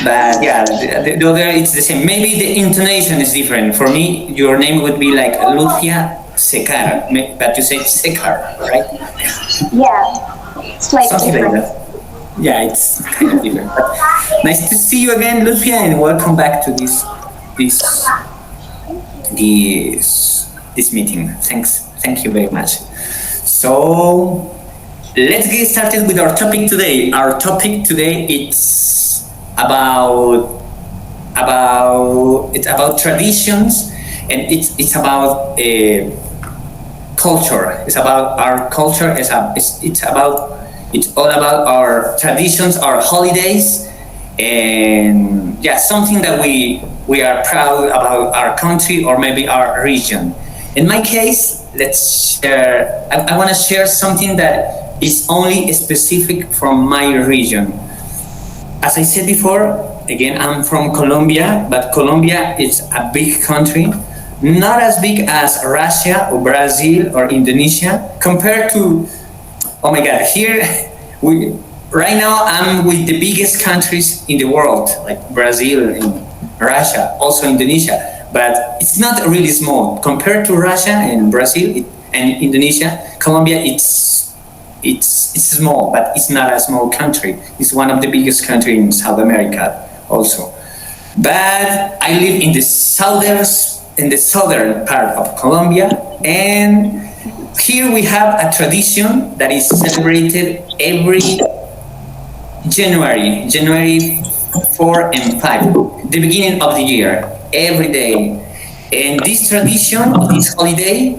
But yeah, the other it's the same. Maybe the intonation is different. For me, your name would be like Lucia Secar, but you say Secar, right? Yeah, slightly Something like different. that. Yeah, it's kind of different. But nice to see you again, Lucia, and welcome back to this this meeting. Thank you very much. So let's get started with our topic today. Our topic today it's about traditions, and it's about culture. It's about our culture. It's all about our traditions, our holidays, and yeah, something that we are proud about our country or maybe our region. In my case, let's share. I want to share something that is only specific from my region. As I said before, again, I'm from Colombia, but Colombia is a big country, not as big as Russia or Brazil or Indonesia, compared to, oh my God, here, right now I'm with the biggest countries in the world, like Brazil and Russia, also Indonesia, but it's not really small. Compared to Russia and Brazil and Indonesia, Colombia, it's small, but it's not a small country. It's one of the biggest countries in South America also. But I live in the southern part of Colombia, and here we have a tradition that is celebrated every January 4 and 5, the beginning of the year, every day. And this tradition, this holiday,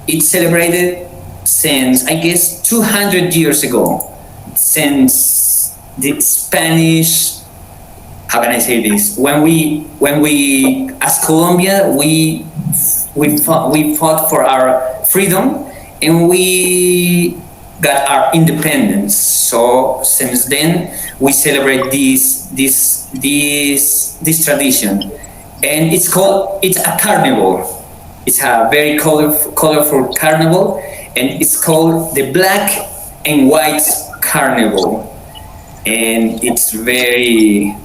it's celebrated since, I guess, 200 years ago, since the Spanish, how can I say this? When we as Colombia, we fought for our freedom, and we got our independence. So since then, we celebrate this tradition, and it's a carnival. It's a very colorful carnival, and it's called the Black and White Carnival, and it's very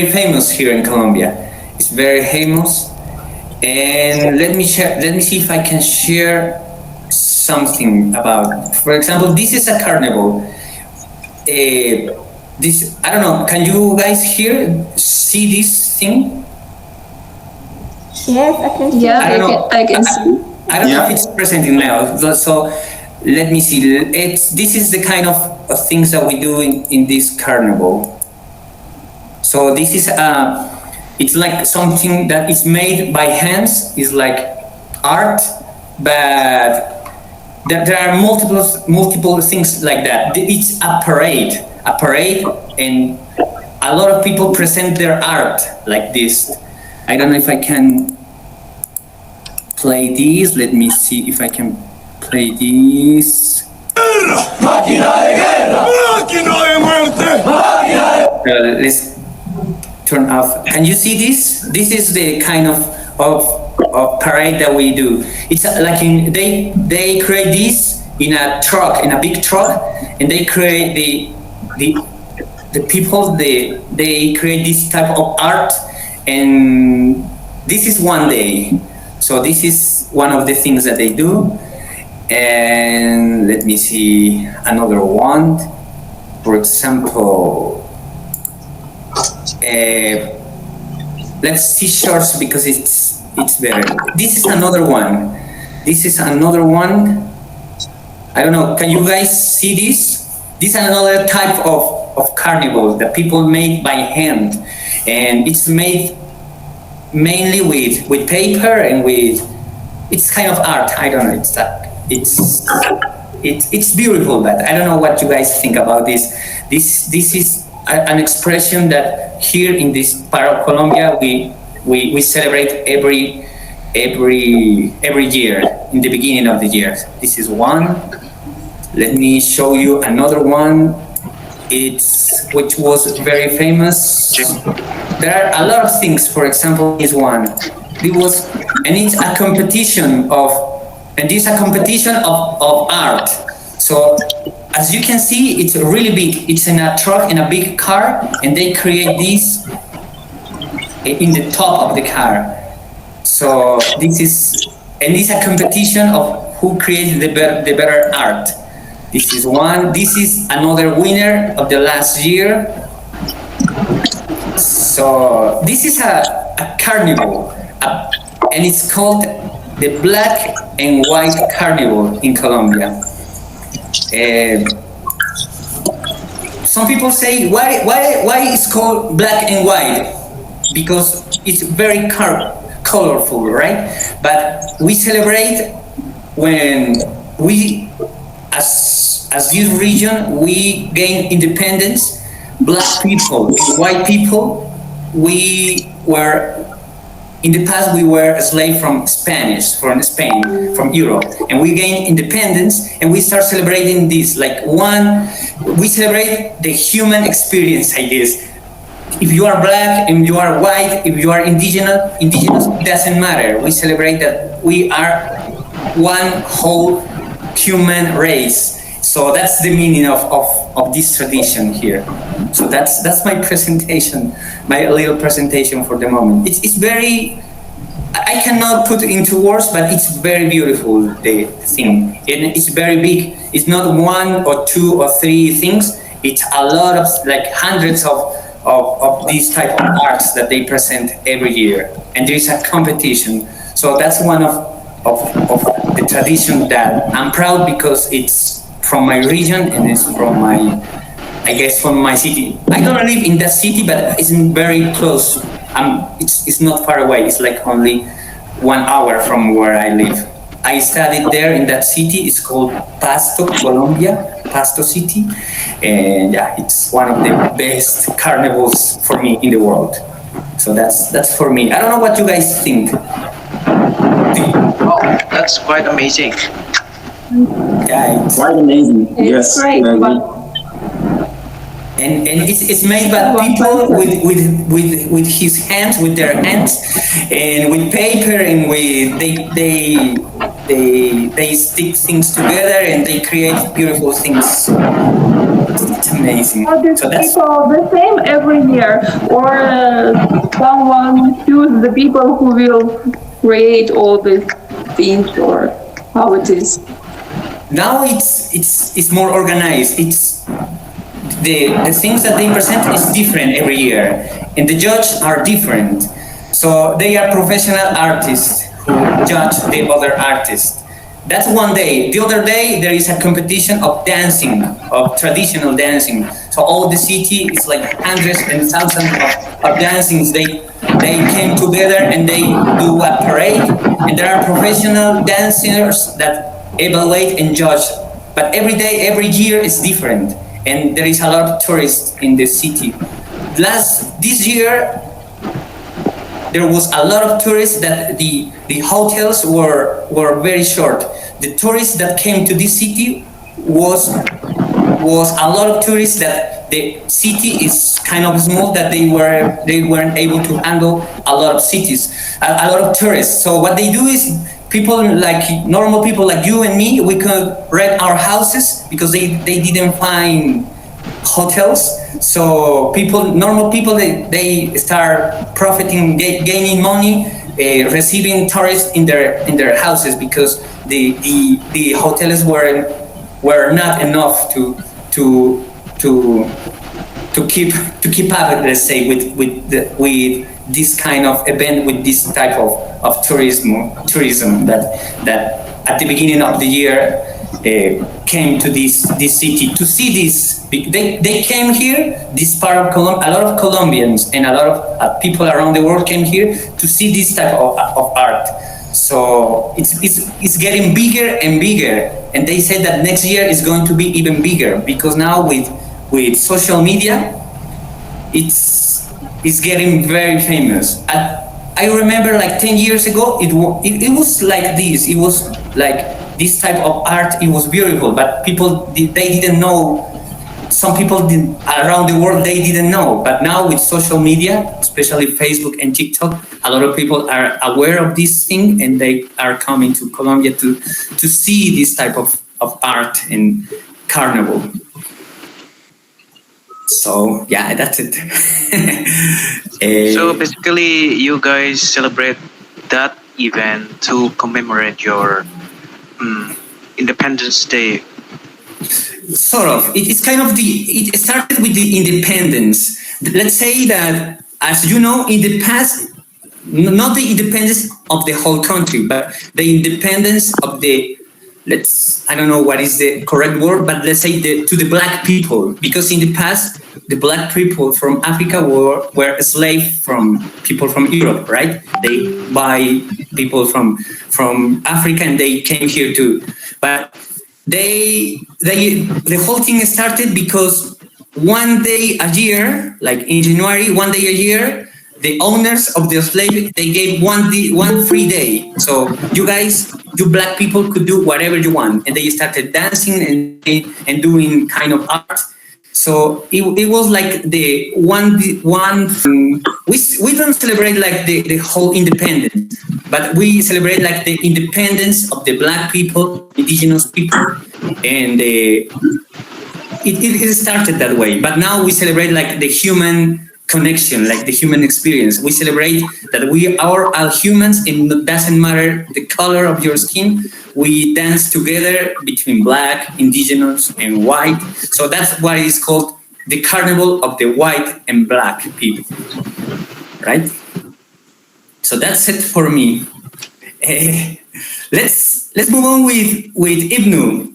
famous here in Colombia. It's very famous. And let me see if I can share something about. For example, this is a carnival. This, I don't know. Can you guys see this thing? Yes, I can see. Yeah, I don't know. I can see. I don't know if it's presenting now. So let me see. This is the kind of things that we do in this carnival. So this is it's like something that is made by hands. It's like art, but there are multiple things like that. It's a parade, and a lot of people present their art like this. I don't know if I can play this. Let me see if I can play this. Let's turn off. Can you see this? This is the kind of parade that we do. It's like they create this in a big truck, and they create the people they create this type of art, and this is one day. So this is one of the things that they do. And let me see another one. For example, let's see shorts because it's better. This is another one. I don't know. Can you guys see this? This is another type of carnival that people make by hand, and it's made mainly with paper and it's kind of art. I don't know. It's beautiful, but I don't know what you guys think about this. This is an expression that here in this part of Colombia we celebrate every year in the beginning of the year. This is one. Let me show you another one. Which was very famous. There are a lot of things. For example, this one. It's a competition of art. So as you can see, it's really big. It's in a truck, in a big car, and they create this in the top of the car. So this is, and it's a competition of who created the better art. This is one. This is another winner of the last year. So this is a carnival, and it's called the Black and White Carnival in Colombia. Some people say why it's called black and white, because it's very colorful, right? But we celebrate when we, as this region, we gain independence. Black people, white people, we were, in the past we were a slave from Spanish, from Spain, from Europe, and we gained independence, and we start celebrating this, like we celebrate the human experience, I guess. If you are black, if you are white, if you are indigenous, it doesn't matter. We celebrate that we are one whole human race. So that's the meaning of this tradition here. So that's my presentation, my little presentation for the moment. It's very, I cannot put it into words, but it's very beautiful, the thing. And it's very big. It's not one or two or three things. It's a lot of, like hundreds of these type of arts that they present every year. And there is a competition. So that's one of the tradition that I'm proud, because it's from my region and it's from my, I guess, from my city. I don't live in that city, but it's very close. It's not far away. It's like only 1 hour from where I live. I studied there in that city. It's called Pasto, Colombia, Pasto City. And yeah, it's one of the best carnivals for me in the world. So that's for me. I don't know what you guys think. Oh, that's quite amazing. Yeah, Quite amazing. It's Yes. great, but and it's made by people with his hands, with their hands, and with paper, and with they stick things together and they create beautiful things. It's amazing. Are these So that's, people the same every year, or someone choose the people who will create all these things, or how it is? now it's more organized. It's the things that they present is different every year, and the judges are different. So they are professional artists who judge the other artists. That's one day. The other day there is a competition of dancing, of traditional dancing. So all the city is like hundreds and thousands of dancings. They came together and they do a parade, and there are professional dancers that evaluate and judge. But every day, every year is different, and there is a lot of tourists in the city. This year, there was a lot of tourists that the hotels were very short. The tourists that came to this city was a lot of tourists that the city is kind of small, that they weren't able to handle a lot of a lot of tourists. So what they do is, people like normal people like you and me, we could rent our houses because they didn't find hotels. So normal people, they start profiting, gaining money, receiving tourists in their houses, because the hotels were not enough to keep up, let's say, with this kind of event, with this type of tourism that at the beginning of the year came to this city to see this. They came here, this part of Colombia. A lot of Colombians and a lot of people around the world came here to see this type of art. So it's getting bigger and bigger, and they said that next year is going to be even bigger, because now with social media, it's getting very famous. I remember like 10 years ago, it was like this. It was like this type of art. It was beautiful, but they didn't know. Some people around the world, they didn't know. But now with social media, especially Facebook and TikTok, a lot of people are aware of this thing, and they are coming to Colombia to see this type of of art and carnival. So yeah, that's it. So Eh, basically, you guys celebrate that event to commemorate your Independence Day. sort of. It's kind of it started with the independence. Let's say that, as you know, in the past, not the independence of the whole country, but the independence of the, let's, I don't know what is the correct word, but let's say to the black people, because in the past the black people from Africa were slaves from people from Europe, right? They buy people from Africa and they came here too, but the whole thing started because one day a year, like in January, one day a year, the owners of the slave, they gave one free day. So you black people could do whatever you want, and they started dancing and doing kind of art. So it was like the one. We don't celebrate like the whole independence, but we celebrate like the independence of the black people, indigenous people, and it started that way. But now we celebrate like the human connection, like the human experience. We celebrate that we are all humans, and it doesn't matter the color of your skin. We dance together between black, indigenous, and white. So that's why it's called the Carnival of the White and Black People, right? So that's it for me. Eh, let's move on with Ibnu.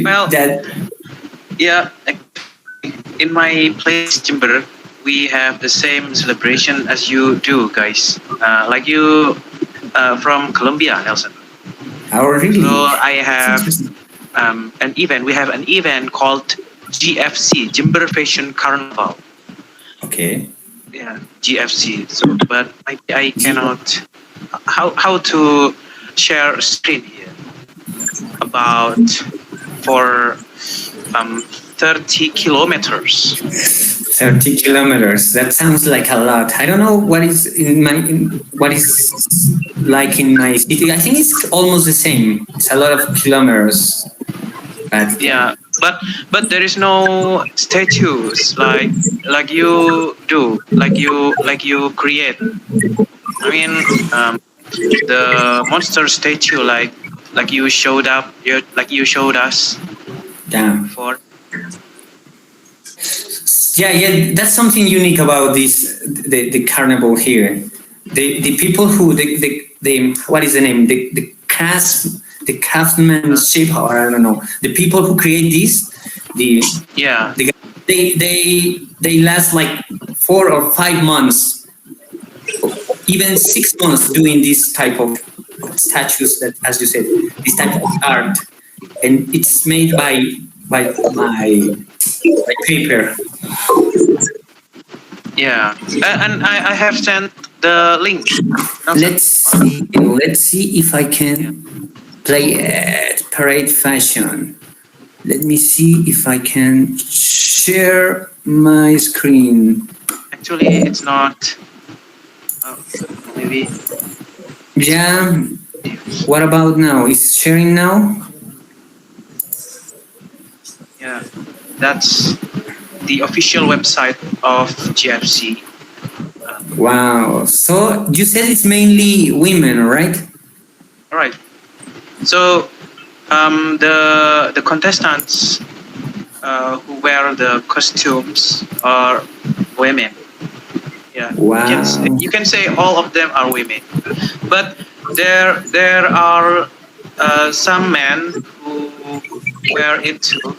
Well, That yeah, in my place, Jember, we have the same celebration as you do, guys. Like you from Colombia, Nelson. oh really? So I That's have interesting. an event. We have an event called GFC, Jember Fashion Carnival. Okay. Yeah, GFC. So, but I cannot. How to share screen here about for 30 kilometers. 30 kilometers. That sounds like a lot. I don't know what is what is like in my city. I think it's almost the same. It's a lot of kilometers. But Yeah, but there is no statues like you do, like you create. I mean, the monster statue like you showed up, like you showed us yeah, for. yeah. That's something unique about this the carnival here. The people who the what is the name the craftsmanship, or I don't know, the people who create this, the Yeah, the they last like 4 or 5 months, even 6 months doing this type of statues, that, as you said, this type of art, and it's made by paper. yeah, and I have sent the link. Let's let's see if I can play it. Parade fashion. Let me see if I can share my screen. Actually, it's not. Maybe. Yeah. What about now? Is sharing now? Yeah, that's the official website of GFC. Wow. So you said it's mainly women, right? All right. So the contestants who wear the costumes are women. Yeah. Wow. You can say all of them are women, but there are some men who wear it too,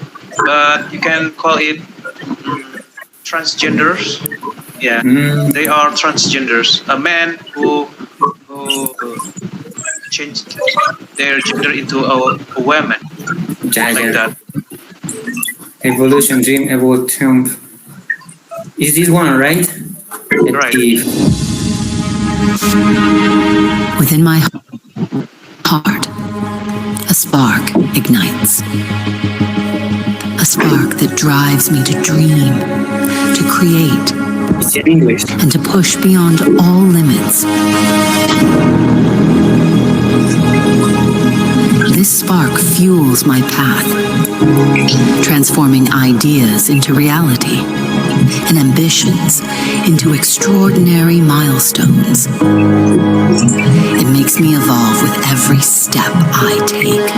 but you can call it transgenders. Yeah, they are transgenders. A man who changed their gender into a woman, Yeah, like yeah. that. Evolution, dream, evolution. Is this one right? Let's Right. see. Within my heart, a spark ignites. A spark that drives me to dream, to create, It's in English. and to push beyond all limits. this spark fuels my path, transforming ideas into reality and ambitions into extraordinary milestones. It makes me evolve with every step I take.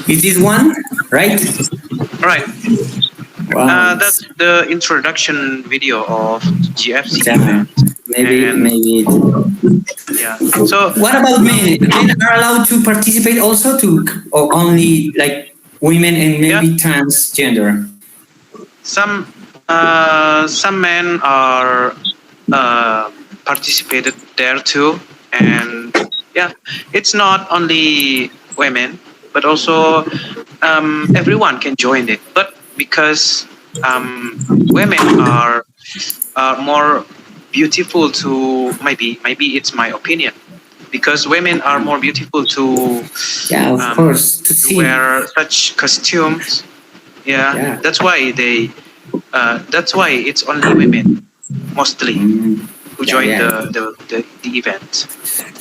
Is this one right? Right. Wow. That's the introduction video of GFC Yeah. event. Maybe And maybe. yeah. So What about men? Men are allowed to participate also, to or only like women and yeah, maybe transgender? some men are participated there too, and yeah, it's not only women, but also everyone can join it. But because women are more beautiful to, maybe it's my opinion, because women are more beautiful Yeah, of course. To to see. wear such costumes. Yeah, Yeah. that's why that's why it's only women mostly who Yeah, join yeah. the event.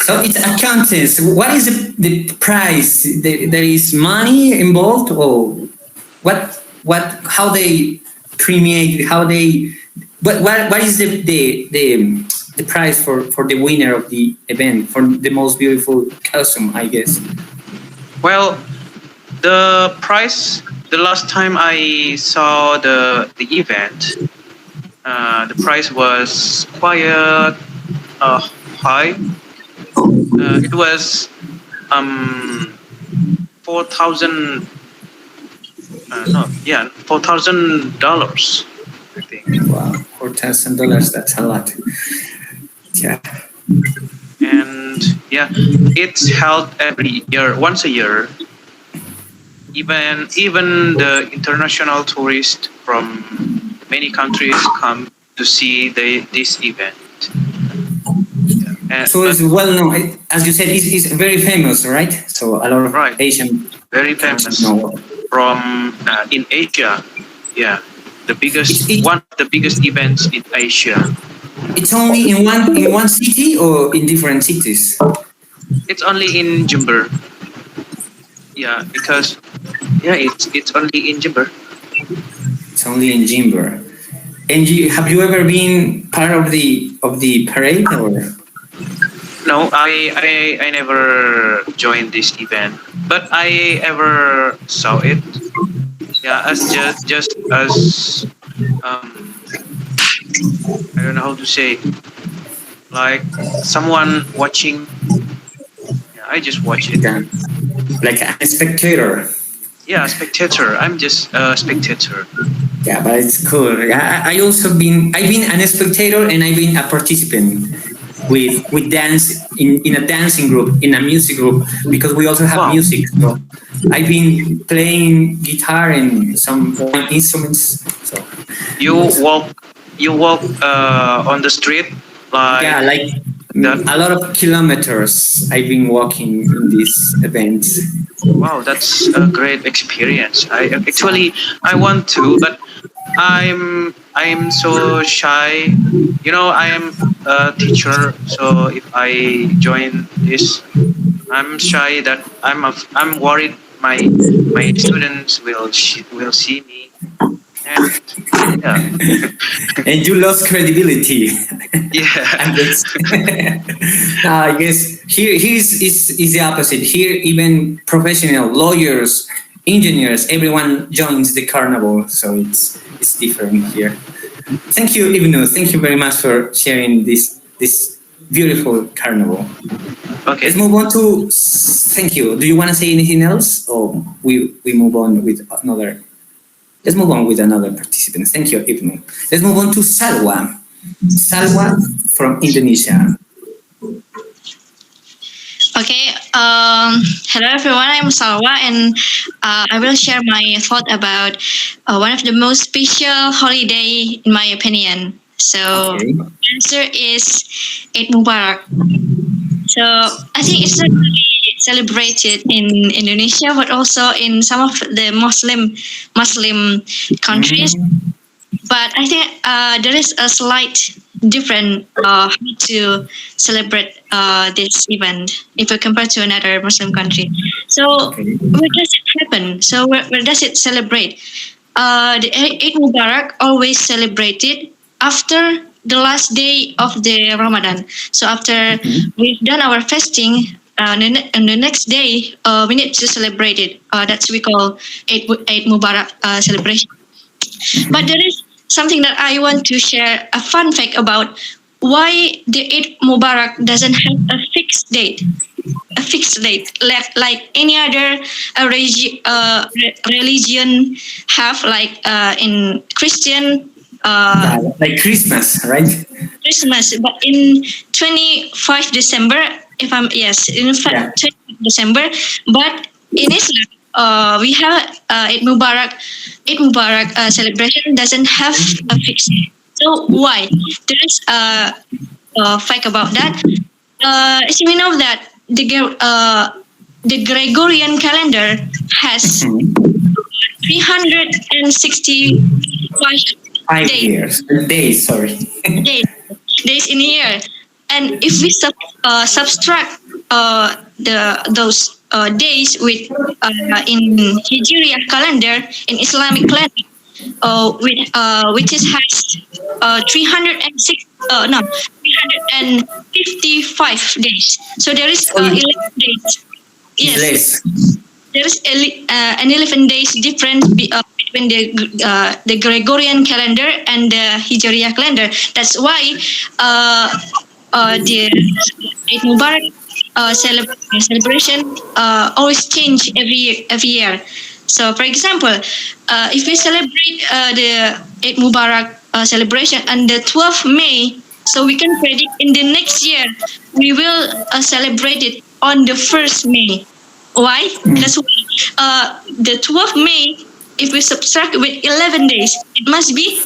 So it's a contest. What is the prize? There is money involved, or what? How they premiate? How they? What is the prize for the winner of the event, for the most beautiful costume? I guess. Well, the price, the last time I saw the event, the price was quite high. It was 4,000. No, yeah, $4,000, I think. Wow, $4,000. That's a lot. Yeah. And yeah, it's held every year, once a year. Even the international tourists from many countries come to see this event. Yeah. So it's well known. As you said, it's very famous, right? So a lot of Right, Asian very countries famous know. from in Asia. Yeah, one of the biggest events in Asia. It's only in one city or in different cities? It's only in Jember. Yeah, because yeah, it's only in Jember. It's only in Jimber. And have you ever been part of the parade, or? No, I never joined this event, but I ever saw it. Yeah, as just as I don't know how to say, like someone watching. Yeah, I just watch it. Yeah, like a spectator? Yeah, spectator. I'm just a spectator. Yeah, but it's cool. Yeah, I also I've been a spectator and I've been a participant with dance in a dancing group, in a music group, because we also have Wow. music. So I've been playing guitar and some instruments. So You walk on the street like yeah, like that. a lot of kilometers I've been walking in these events. Wow, that's a great experience. I want to, but I'm so shy. You know, I am a teacher, so if I join this, I'm shy that I'm worried my students will see me, and yeah. And you lost credibility. Yeah. I guess. No, I guess here is the opposite. Here, even professional lawyers, engineers, everyone joins the carnival. So it's different here. Thank you, Ibnu. Thank you very much for sharing this beautiful carnival. Okay. Let's move on to. Thank you. Do you want to say anything else, or we move on with another? Let's move on with another participant. Thank you, Ibnu. Let's move on to Salwa. Salwa from Indonesia. Okay, hello everyone, I'm Salwa and I will share my thought about one of the most special holiday in my opinion. So, Okay. the answer is Eid Mubarak. So, I think it's not really celebrated in Indonesia, but also in some of the Muslim countries. but I think there is a slight different how to celebrate this event if we compare to another Muslim country. So Okay. where does it happen? So where does it celebrate? The Eid Mubarak always celebrated after the last day of the Ramadan. So after we've done our fasting, and the next day we need to celebrate it. That's we call Eid Mubarak celebration. But there is something that I want to share a fun fact about why the Eid Mubarak doesn't have a fixed date. A fixed date, like any other religion have, like in Christian Yeah, like Christmas, right? Christmas, but in 25 December, if I'm yes, in Yeah. fact 20 December, but in Islam, we have Eid Mubarak. Eid Mubarak celebration doesn't have a fixed. So why? There is a fact about that. As we know that the Gregorian calendar has 365 5 years. Days, sorry. days, days in a year. And if we subtract those days with in Hijriah calendar, in Islamic calendar, which is has 306 no 355 days. So there is So 11 days. it's Yes, less. there is an 11 days difference between the Gregorian calendar and the Hijriah calendar. That's why the Eid Mubarak celebration always change every year. So, for example, if we celebrate the Eid Mubarak celebration on the 12th May, so we can predict in the next year we will celebrate it on the 1st May. Why? That's why the 12th May, if we subtract with 11 days, it must be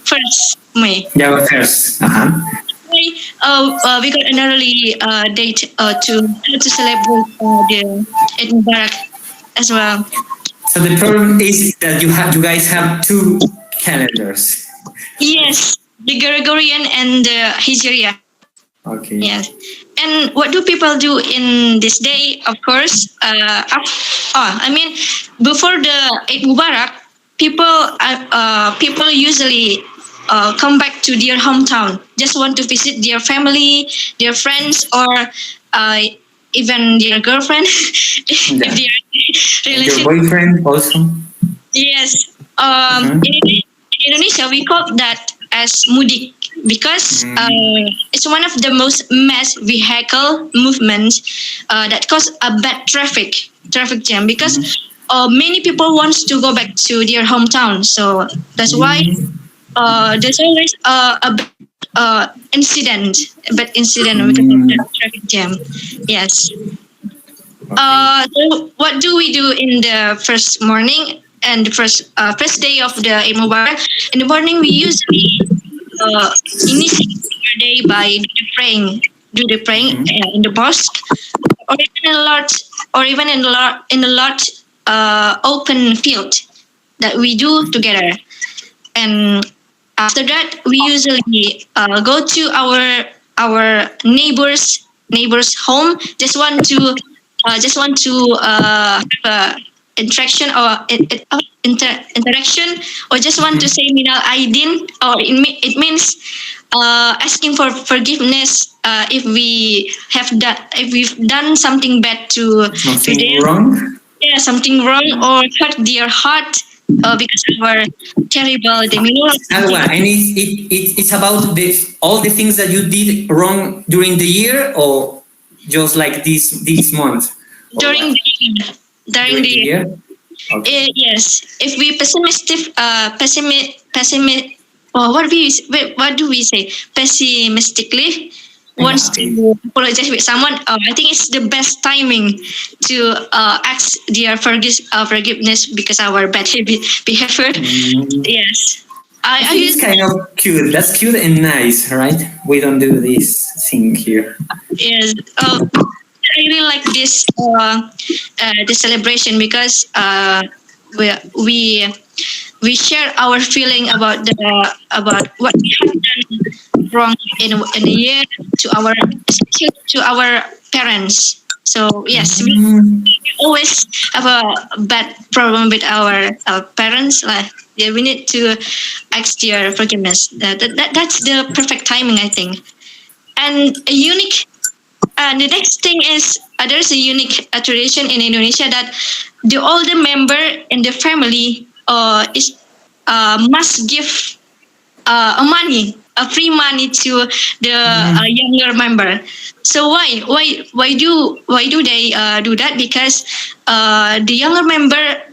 1st May. Yeah, first. Why we got an early date to celebrate the Eid Mubarak as well. So the problem is that you guys have two calendars. Yes, the Gregorian and the Hijriah. Okay. Yes. And what do people do in this day? Of course, I mean, before the Eid Mubarak, people usually come back to their hometown, just want to visit their family, their friends, or even their girlfriend, Yeah. their And your relation. boyfriend also. Yes. Mhm. In Indonesia, we call that as mudik because it's one of the most mass vehicle movements that cause a bad traffic jam because many people wants to go back to their hometown. So that's why there's always a bad, bad incident because of the traffic jam. Yes. So what do we do in the first morning and the first day of the Eid Mubarak? In the morning, we usually initiate our day by do the praying in the mosque, or even in a large open field that we do together. And after that, we usually go to our neighbors home. Just want to have a interaction or interaction, or just want to say minal aidin, or it means asking for forgiveness if we've done something bad to Something them. wrong? Yeah, something wrong or hurt their heart because of our terrible demeanor. Alwa, and it's about all the things that you did wrong during the year, or just like this month? Or During what? the year. During During the the year. year? Okay. Yes, if we what do we say? Pessimistically wants to apologize with someone. I think it's the best timing to ask their forgiveness because our bad behavior. Yes, I I think use it's kind of cute. That's cute and nice, right? We don't do this thing here. yes. I really like this celebration because we we share our feeling about what we have done wrong in a year to our, especially to our parents. So yes, we always have a bad problem with our parents. Like, yeah, we need to ask their forgiveness. That's the perfect timing, I think. And a unique. The next thing is, there's a unique tradition in Indonesia that the older member in the family is must give a money, a free money to the younger member. So why do they do that? Because the younger member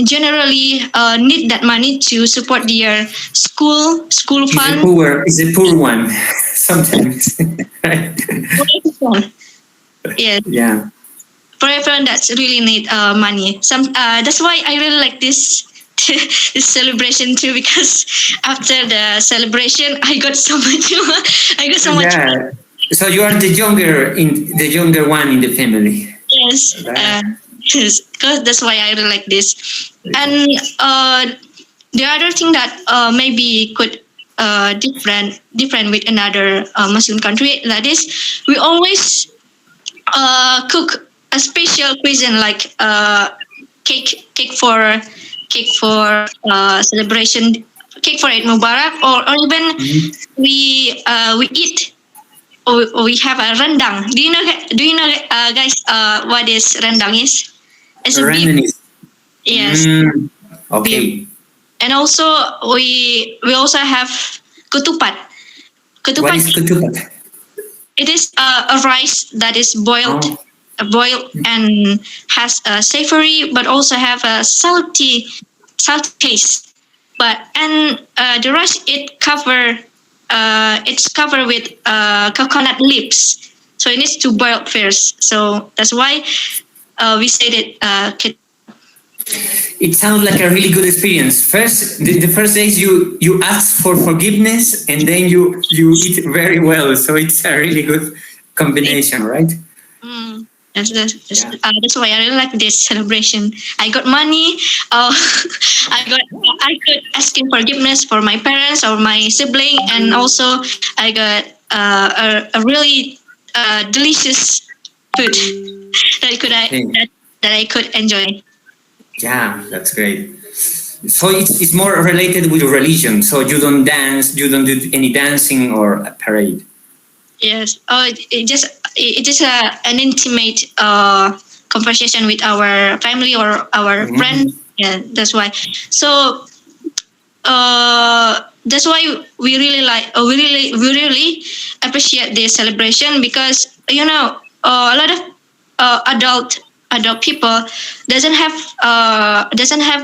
generally need that money to support their school fund. Is a poor one sometimes, right? Yes, Yeah. for everyone that's really need money. That's why I really like this this celebration too, because after the celebration I got so much I got so much money. Yeah. So you are the younger one in the family. Yes, Right. yes, 'cause that's why I really like this. And the other thing that maybe could different with another Muslim country, that is, we always cook a special cuisine like cake for celebration, cake for Eid Mubarak, or even we eat. We have a rendang. Do you know guys what is rendang is? It's a beef. Randomness. Yes, Okay. and also we also have ketupat. What Ketupat, is ketupat? it is a rice that is boiled, Oh. and has a savory, but also have a salty taste. But and the rice it's covered with coconut leaves, so it needs to boil first. So that's why we say that. It sounds like a really good experience. First, the first days you ask for forgiveness, and then you eat very well. So it's a really good combination, right? Mm, that's, Yeah. that's why I really like this celebration. I got money. Uh, I could asking forgiveness for my parents or my sibling, and also I got a really delicious food Okay. that I could enjoy. Yeah, that's great. So it's more related with religion. So you don't dance, you don't do any dancing or a parade. Yes. Oh, it is an intimate conversation with our family or our friends. Yeah, that's why. So that's why we really appreciate this celebration, because a lot of adult people doesn't have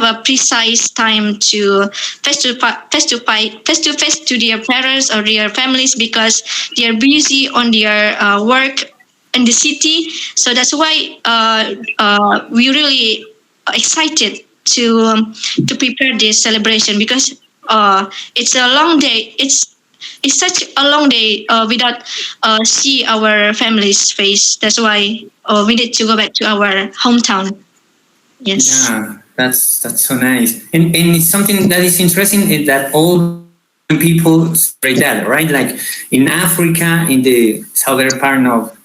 a precise time to face to their parents or their families, because they are busy on their work in the city. So that's why we really excited to prepare this celebration, because it's a long day. It's such a long day without see our family's face. That's why we need to go back to our hometown. Yes. Yeah, that's so nice. And it's something that is interesting is that all people celebrate that, right? Like in Africa, in the southern part of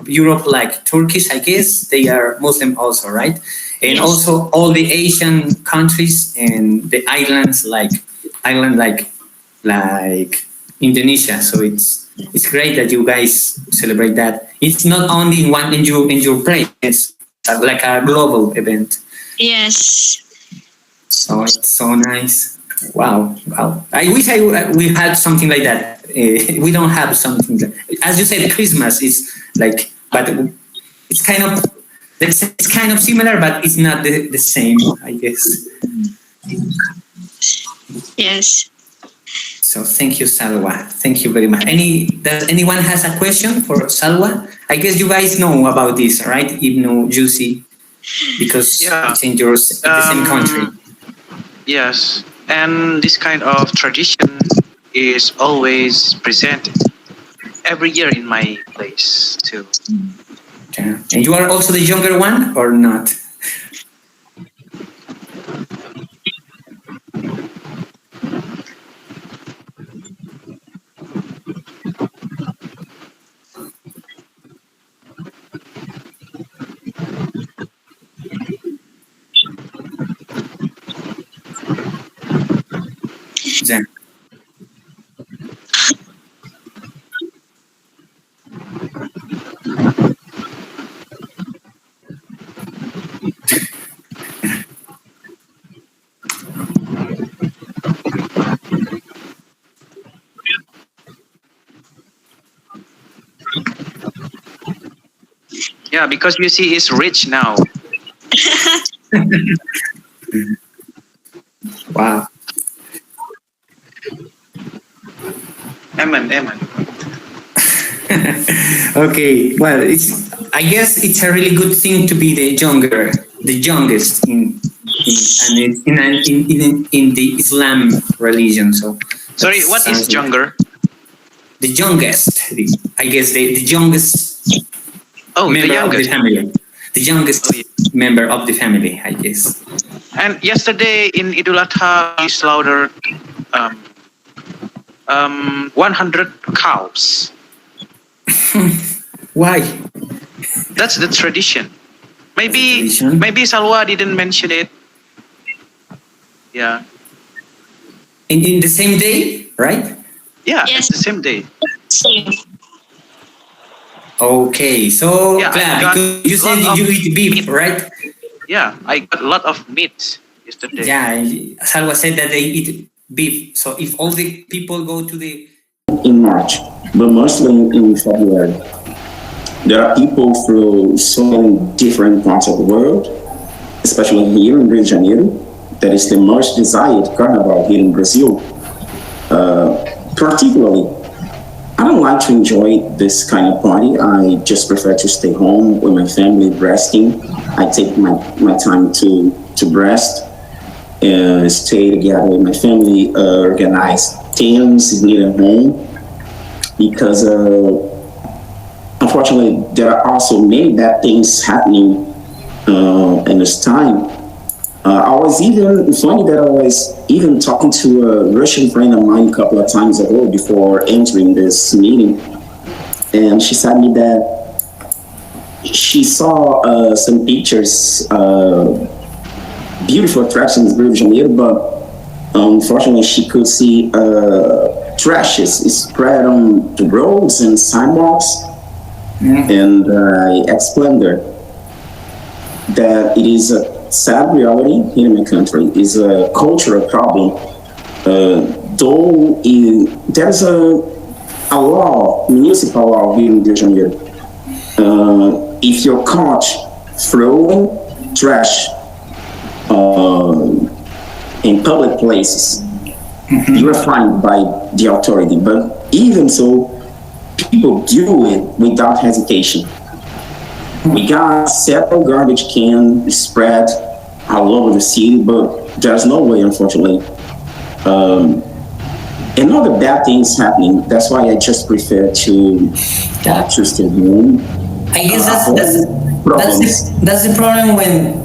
Europe, like Turkish, I guess they are Muslim also, right? And Yes. also all the Asian countries and the island like Indonesia. So it's great that you guys celebrate that. It's not only in your place. It's like a global event. Yes. So it's so nice. Wow, wow. I wish we had something like that. We don't have something as you said, Christmas is like, but it's kind of it's kind of similar, but it's not the same, I guess. Yes. So thank you, Salwa. Thank you very much. Does anyone has a question for Salwa? I guess you guys know about this, right? Ibnu Juicy, because Yeah. it's in the same country. Yes, and this kind of tradition is always presented every year in my place too. Yeah. And you are also the younger one or not? Yeah, because you see, is rich now. Wow. Amen, amen. Okay. Well, I guess it's a really good thing to be the youngest in the Islam religion. So Sorry, that what is sounds like younger? the youngest. I guess the youngest Oh, the member of the youngest. family. The youngest Oh, yeah. member of the family, I guess. And yesterday in Idul Adha, we slaughtered 100 cows. Why? That's the tradition. That's a Maybe tradition. maybe Salwa didn't mention it. Yeah, In the same day, right? yeah, Yes. it's the same day. Same. Okay, so Yeah, I Clara, got because you said lot of you eat beef, meat. right? Yeah, I got a lot of meat yesterday. Yeah, Salwa said that they eat beef. So if all the people go to the in March, but mostly in February. There are people from so many different parts of the world, especially here in Rio de Janeiro. That is the most desired carnival here in Brazil. Particularly, I don't like to enjoy this kind of party. I just prefer to stay home with my family, resting. I take my time to rest and stay together with my family, organize things near home because unfortunately there are also many bad things happening in this time. I was even funny that I was even talking to a Russian friend of mine a couple of times ago before entering this meeting, and she said me that she saw some pictures, beautiful attractions in Rio de Janeiro, but unfortunately she could see trashes spread on the roads and sidewalks. And I explained her that it is a sad reality here in my country, is a cultural problem. Though there's a law, municipal law here in Rio de Janeiro. If you're caught throwing trash in public places, you are fined by the authority. But even so, people do it without hesitation. We got several garbage cans spread all over the city, but there's no way, unfortunately. And other bad things happening. That's why I just prefer to stay home. I guess that's the problem when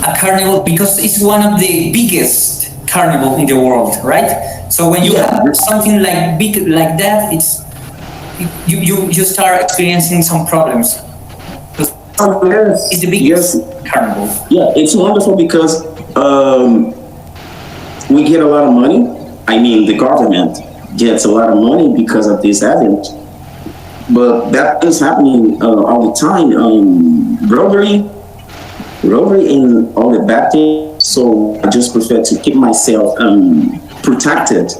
a carnival, because it's one of the biggest carnival in the world, right? So when you have something like big like that, you start experiencing some problems. Yes, It's the biggest carnival. Yeah, it's wonderful because we get a lot of money. I mean, the government gets a lot of money because of this event. But that is happening all the time. Robbery, and all the bad things. So I just prefer to keep myself protected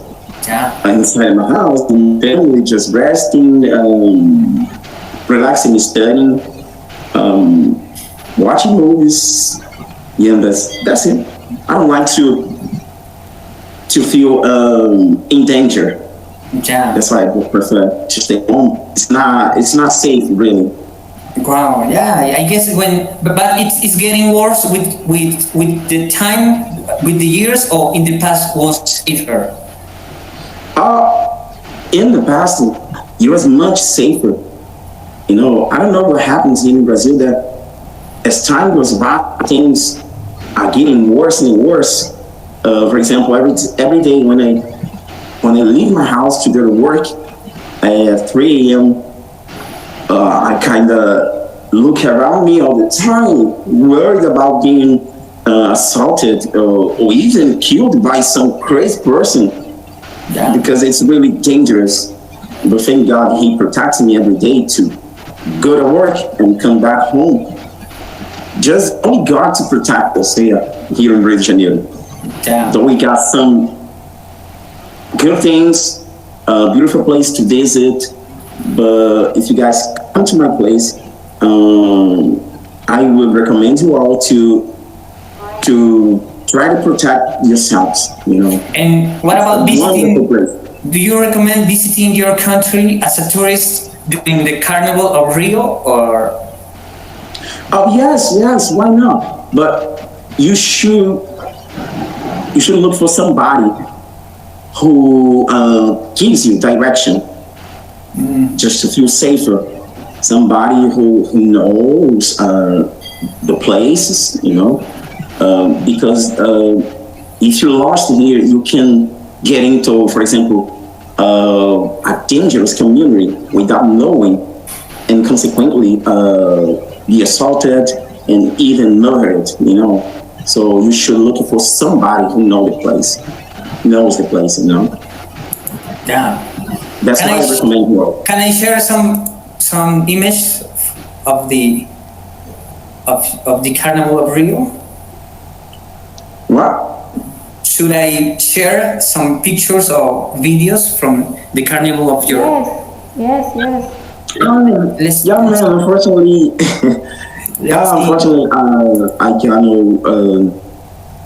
inside my house, and family just resting, relaxing, studying, watching movies. Yeah, that's it. I don't like to feel in danger. Yeah. That's why I prefer to stay home. It's not safe, really. Wow. Yeah. I guess but it's getting worse with the time, with the years, or in the past was safer. In the past, it was much safer. You know, I don't know what happens in Brazil that as time goes by, things are getting worse and worse. For example, every day when I leave my house to go to work at 3 a.m., I kind of look around me all the time, worried about being assaulted or even killed by some crazy person, because it's really dangerous. But thank God he protects me every day to go to work and come back home. Just only God to protect us here in Rio de Janeiro. So we got some good things, a beautiful place to visit. But if you guys come to my place, I would recommend you all to try to protect yourselves. And what about Wonderful visiting? place. Do you recommend visiting your country as a tourist during the Carnival of Rio, or? Oh yes, why not? But you should look for somebody who gives you direction, just to feel safer. Somebody who knows the places, because if you're lost here, you can get into, for example, a dangerous community without knowing, and consequently be assaulted and even murdered. So you should look for somebody who knows the place. Yeah. That's Can why I recommend you all. Can I share some images of the Carnival of Rio? What? Should I share some pictures or videos from the Carnival of your? Yes. Let's Yeah, man. Unfortunately, I cannot.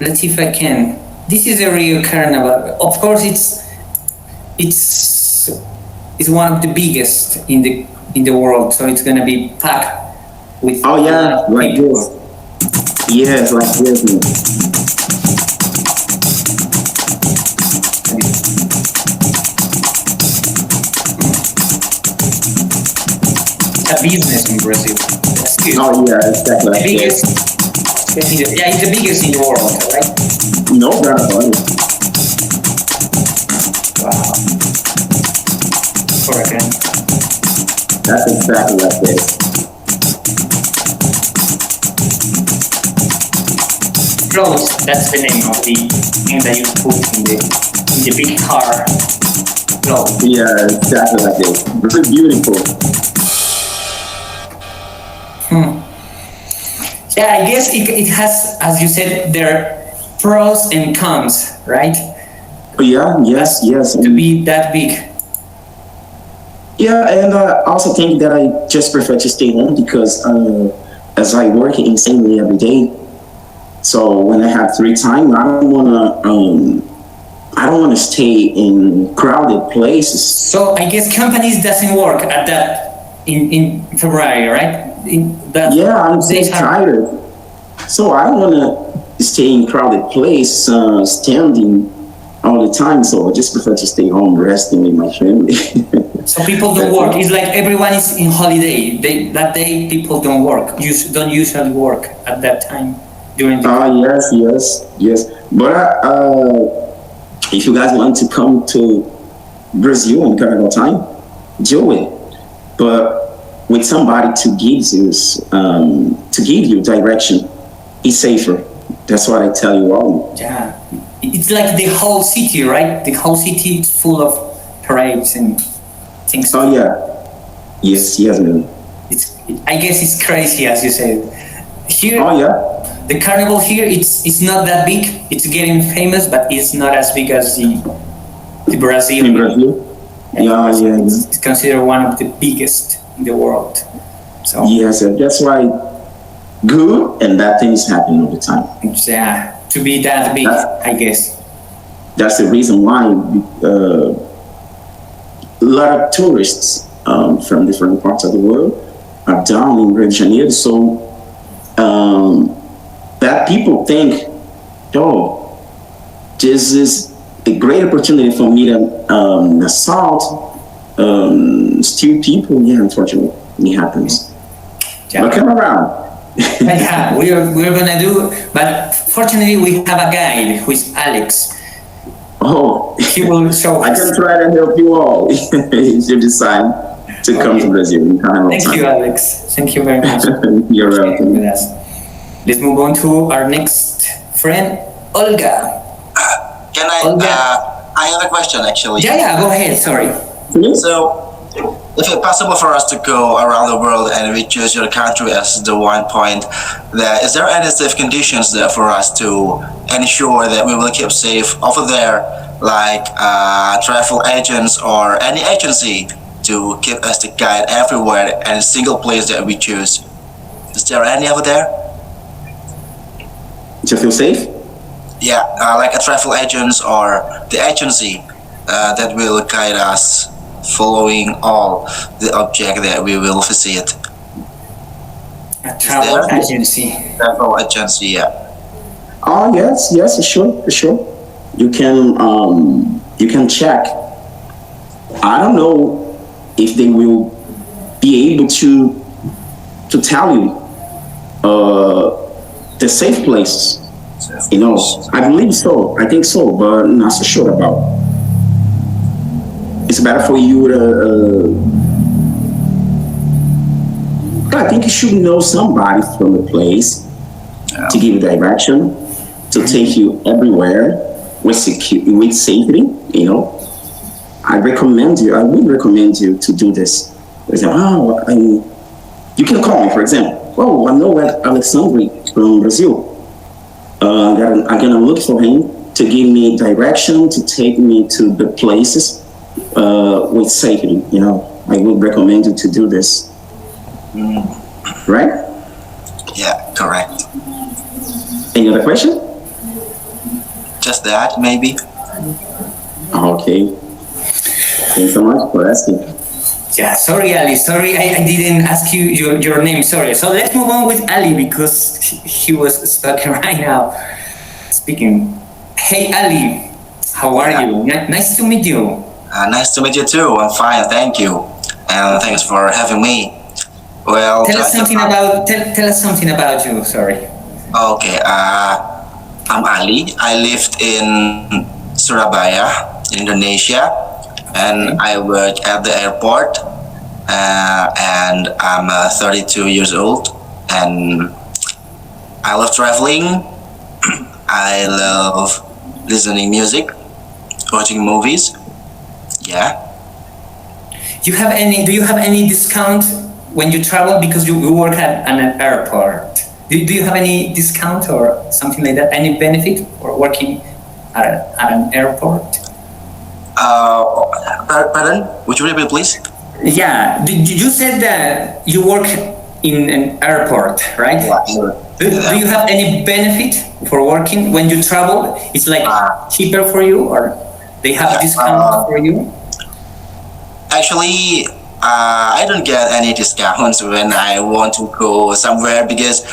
let's see if I can. This is a Rio Carnival. Of course, it's one of the biggest in the world. So it's gonna be packed with. Oh yeah, like people. this. Yes, like this. Man. It's a business in Brazil. That's good. Oh yeah, exactly. The Like biggest. this. Yeah, it's the biggest in the world, right? No doubt about it. Wow. Correct. That's exactly like this. Float, that's the name of the thing that you put in the big car. Float. Yeah, exactly like this. Very beautiful. Yeah, I guess it has, as you said, there are pros and cons, right? Yeah, yes. To be that big. Yeah, and I also think that I just prefer to stay home because as I work insanely every day, so when I have free time, I don't wanna stay in crowded places. So I guess companies doesn't work at that in February, right? Yeah, I'm so tired. So I don't wanna stay in crowded place, standing all the time. So I just prefer to stay home, resting with my family. So people don't work. It's like everyone is in holiday. That day people don't work. Don't usually work at that time during the. Yes. But if you guys want to come to Brazil in Carnival time, do it. But with somebody to give you direction, it's safer. That's what I tell you all. Yeah, it's like the whole city, right? The whole city is full of parades and things. Oh yeah, yes, man. I guess it's crazy, as you said. Here, Oh yeah, the carnival here, it's not that big. It's getting famous, but it's not as big as the Brazil. in Brazil. Yeah. It's considered one of the biggest in the world. So Yes, that's why good and bad things happen all the time. yeah, to be that big, I guess. That's the reason why a lot of tourists from different parts of the world are down in Rio de Janeiro. So that people think, oh, this is a great opportunity for me to assault, steal people. Yeah, unfortunately, it happens. Yeah. But come around. Yeah, we're gonna do, but fortunately we have a guide who is Alex. Oh, He will show I us. can try to help you all if you decide to come to Brazil in Carnival Thank time. you, Alex. Thank you very much. You're With welcome. us. Let's move on to our next friend, Olga. Can I? Olga. I have a question actually. Yeah, go ahead. Sorry. So, if it's possible for us to go around the world and we choose your country as the one point, there is there any safe conditions there for us to ensure that we will keep safe over there, like travel agents or any agency to keep us the guide everywhere and single place that we choose. Is there any over there? To feel safe? Yeah, like a travel agents or the agency that will guide us following all the object that we will visit. A travel there? agency. Travel agency, yeah. Oh yes, sure. You can check. I don't know if they will be able to tell you the safe places. You know, I believe so. I think so, but not so sure about. It's better for you to. I think you should know somebody from the place to give you direction, to take you everywhere with safety. You know, I would recommend you to do this. For example, you can call me, for example. Oh, I know Alexandre from Brazil. I'm gonna look for him to give me direction, to take me to the places with safety. You know, I would recommend you to do this. Right? Yeah, correct. Any other question? Just that, maybe. Okay. Thanks so much for asking. Yeah, sorry, Ali. Sorry, I didn't ask you your name. Sorry. So let's move on with Ali because he was stuck right now speaking. Hey, Ali, how are you? Nice to meet you. Nice to meet you too. I'm fine, thank you. And thanks for having me. Well, Tell us something about you. Sorry. Okay, I'm Ali. I lived in Surabaya, Indonesia, and I work at the airport. And I'm 32 years old, and I love traveling. I love listening music, watching movies. Yeah. Do you have any discount when you travel because you work at an airport? Do you have any discount or something like that? Any benefit for working at an airport? Pardon? Would you repeat, please? Yeah, you said that you work in an airport, right? Do you have any benefit for working when you travel? It's like cheaper for you, or they have discount for you? Actually, I don't get any discounts when I want to go somewhere because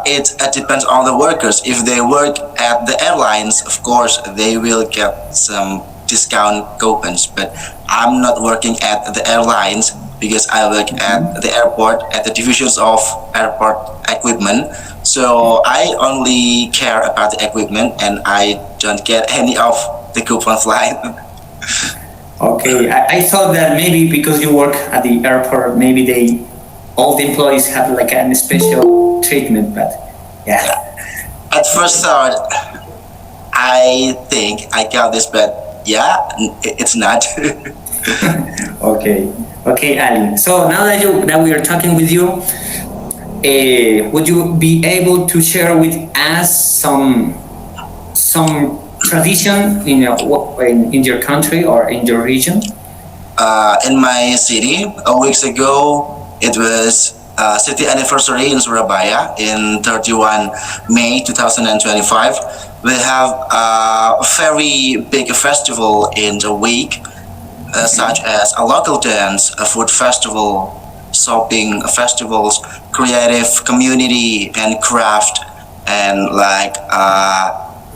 it depends on the workers. If they work at the airlines, of course, they will get some discount coupons. But I'm not working at the airlines because I work at the airport, at the divisions of airport equipment. So I only care about the equipment and I don't get any of the coupon flight. Okay, I thought that maybe because you work at the airport, maybe all the employees have like a special treatment, but yeah. At first thought, I think I got this, but yeah, it's not. Okay, Ali. So now that we are talking with you, would you be able to share with us some tradition in your country or in your region? In my city, a weeks ago, it was city anniversary in Surabaya in 31 May 2025. We have a very big festival in the week, such as a local dance, a food festival, shopping festivals, creative community and craft, and like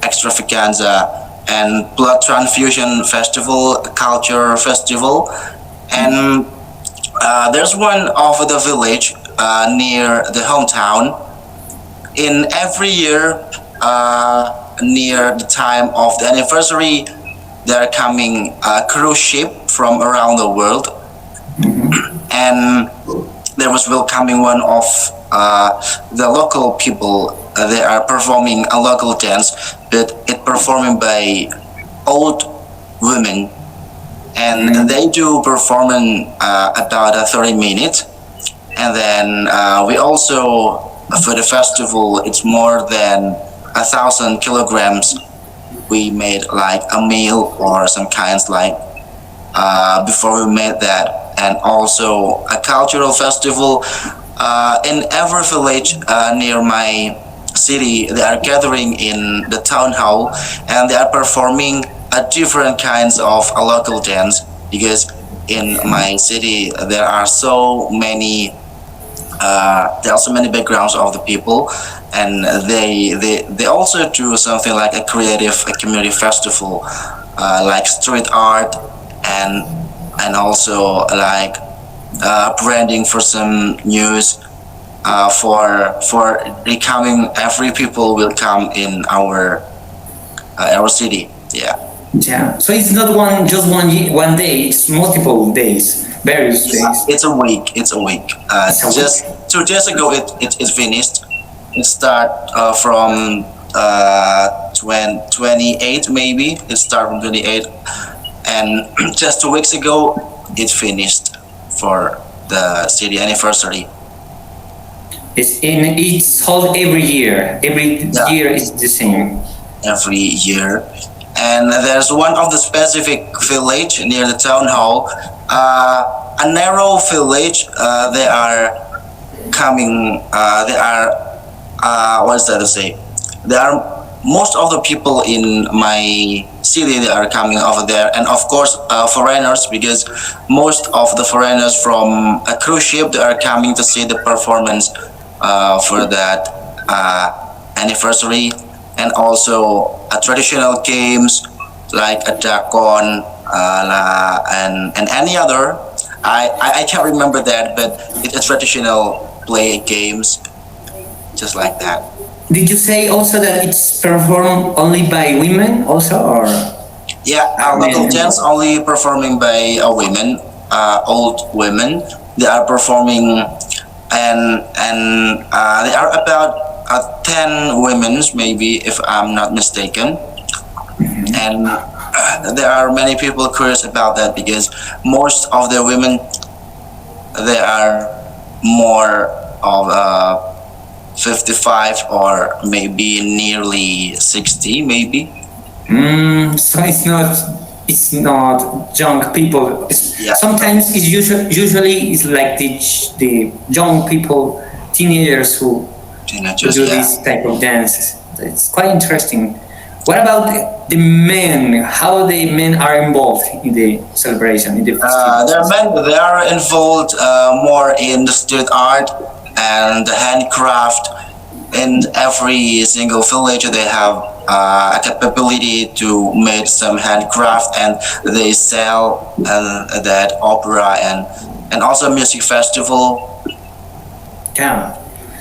extravaganza and blood transfusion festival, culture festival, and there's one of the village near the hometown. In every year, near the time of the anniversary, they're coming a cruise ship from around the world, and there was welcoming one of the local people. They are performing a local dance, but it performing by old women, and they do performing about 30 minutes, and then we also for the festival it's more than 1,000 kilograms. We made like a meal or some kinds like before we made that, and also a cultural festival in every village near my city. They are gathering in the town hall, and they are performing different kinds of local dance, because in my city there are so many backgrounds of the people, and they also do something like a community festival, like street art, and also like branding for some news, for becoming every people will come in our city. Yeah. Yeah. So it's not just one day. It's multiple days, various days. It's a week. It's a week. Just 2 days ago, it finished. It start from 28 maybe. It started from 28, and just 2 weeks ago, it finished for the city anniversary. It's held every year. Every year is the same. Every year. And there's one of the specific village near the town hall, a narrow village. They are coming. They are what is that to say? There are most of the people in my city. They are coming over there, and of course foreigners, because most of the foreigners from a cruise ship, they are coming to see the performance for that anniversary. And also traditional games like a dakon, and any other. I can't remember that, but it's a traditional play games, just like that. Did you say also that it's performed only by women also, or? Yeah, local dance only performing by women, old women. They are performing, and they are about 10 women, maybe, if I'm not mistaken. And there are many people curious about that, because most of the women, they are more of 55 or maybe nearly 60, maybe. So it's not young people. Yeah. Sometimes it's usually it's like the young people, teenagers who do this type of dances. It's quite interesting. What about the men? How the men are involved in the celebration, in the festival? They are involved more in the street art and the handcraft. In every single village, they have a capability to make some handcraft, and they sell that opera and also music festival. Yeah.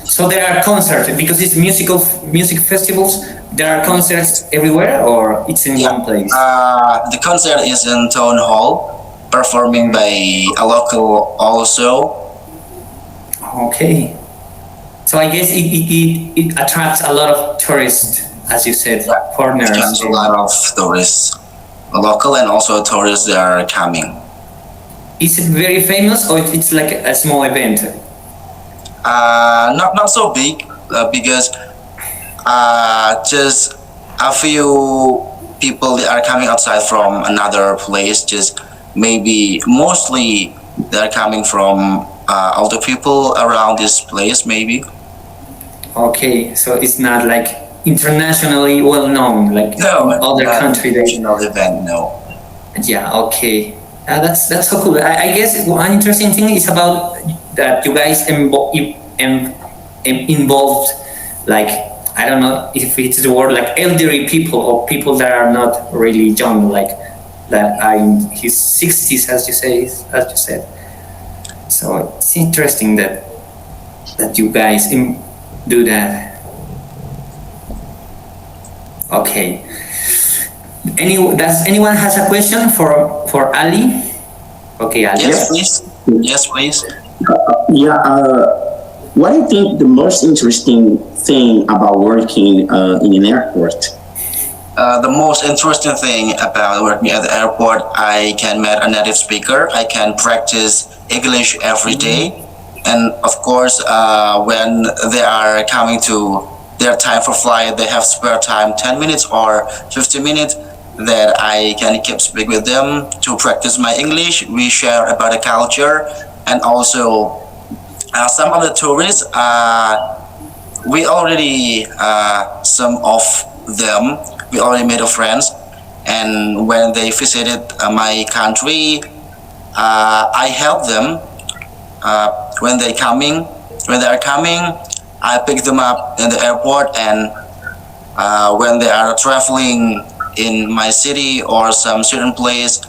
So there are concerts, because it's music festivals. There are concerts everywhere, or it's in one place? The concert is in town hall, performing by a local also. Okay. So I guess it attracts a lot of tourists, as you said, foreigners. It attracts a lot of tourists, local and also tourists that are coming. Is it very famous, or it's like a small event? Not so big, because just a few people that are coming outside from another place. Just maybe mostly they are coming from older people around this place, maybe. Okay, so it's not like internationally well known, like other countries. National event, no. Yeah. Okay. That's so cool. I guess one interesting thing is about that you guys involved, like, I don't know if it's the word, like elderly people or people that are not really young, like that are in his 60s, as you said. So it's interesting that you guys do that. Okay. Does anyone has a question for Ali? Okay, Ali. Yes, please. Yes, please. What do you think the most interesting thing about working in an airport? The most interesting thing about working at the airport, I can meet a native speaker. I can practice English every day. And of course, when they are coming to their time for flight, they have spare time, 10 minutes or 15 minutes. that I can keep speak with them to practice my English. We share about the culture, and also some of the tourists. We already some of them we already made a friends, and when they visited my country, I help them when they coming. When they are coming, I pick them up in the airport, and when they are traveling in my city or some certain place,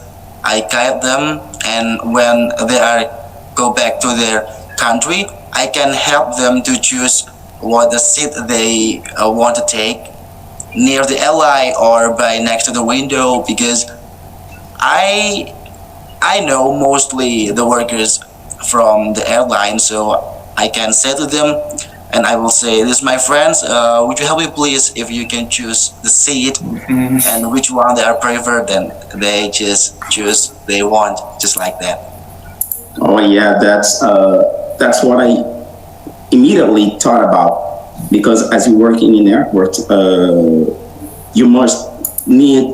I guide them. And when they are go back to their country, I can help them to choose what the seat they want to take near the airline or by next to the window, because I know mostly the workers from the airline, so I can say to them, and I will say, "This, my friends, would you help me please if you can choose the seat and which one they are preferred?" Then they just choose they want, just like that. Oh yeah, that's what I immediately thought about, because as you're working in airport, you must meet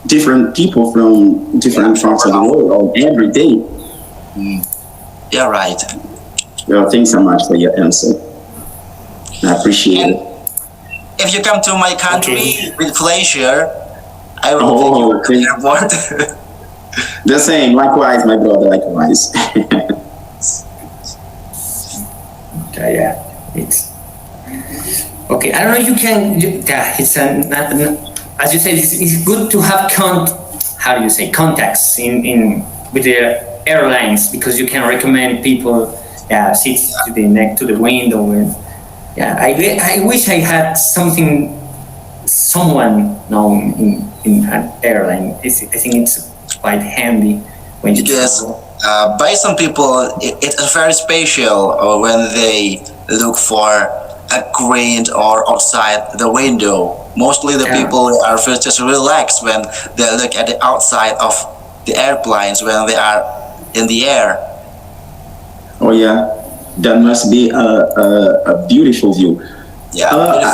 different people from different parts of the world every day. Yeah, right. Well, thanks so much for your answer. I appreciate it. If you come to my country with pleasure, I will take you to the airport. The same, likewise, my brother, likewise. Okay, yeah, it's okay. I don't know if you can. Yeah, it's as you said, it's good to have how do you say, contacts in with the airlines, because you can recommend people seats to the neck to the window. And yeah, I wish I had someone known in an airline. I think it's quite handy when you travel. By some people, it's very special when they look for a green or outside the window. Mostly the people are just relaxed when they look at the outside of the airplanes when they are in the air. Oh yeah, that must be a beautiful view. Yeah,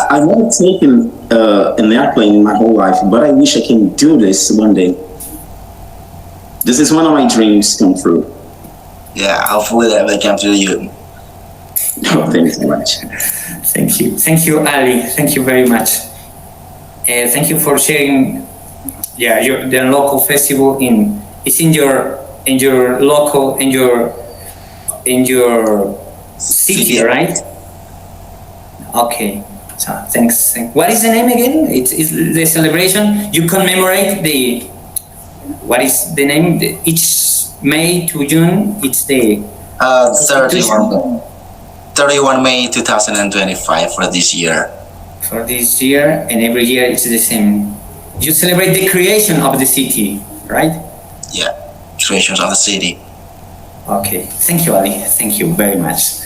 I've never taken an airplane in my whole life, but I wish I can do this one day. This is one of my dreams come true. Yeah, hopefully that will come to you. Oh, thanks so much. Thank you, Ali. Thank you very much. Thank you for sharing. Yeah, the local festival it's in your local in your city, right? Okay. So thanks. What is the name again? It's the celebration. You commemorate what is the name? Each May to June. It's the 31 May 2025 for this year. For this year, and every year it's the same. You celebrate the creation of the city, right? Yeah, creations of the city. Okay. Thank you, Ali. Thank you very much.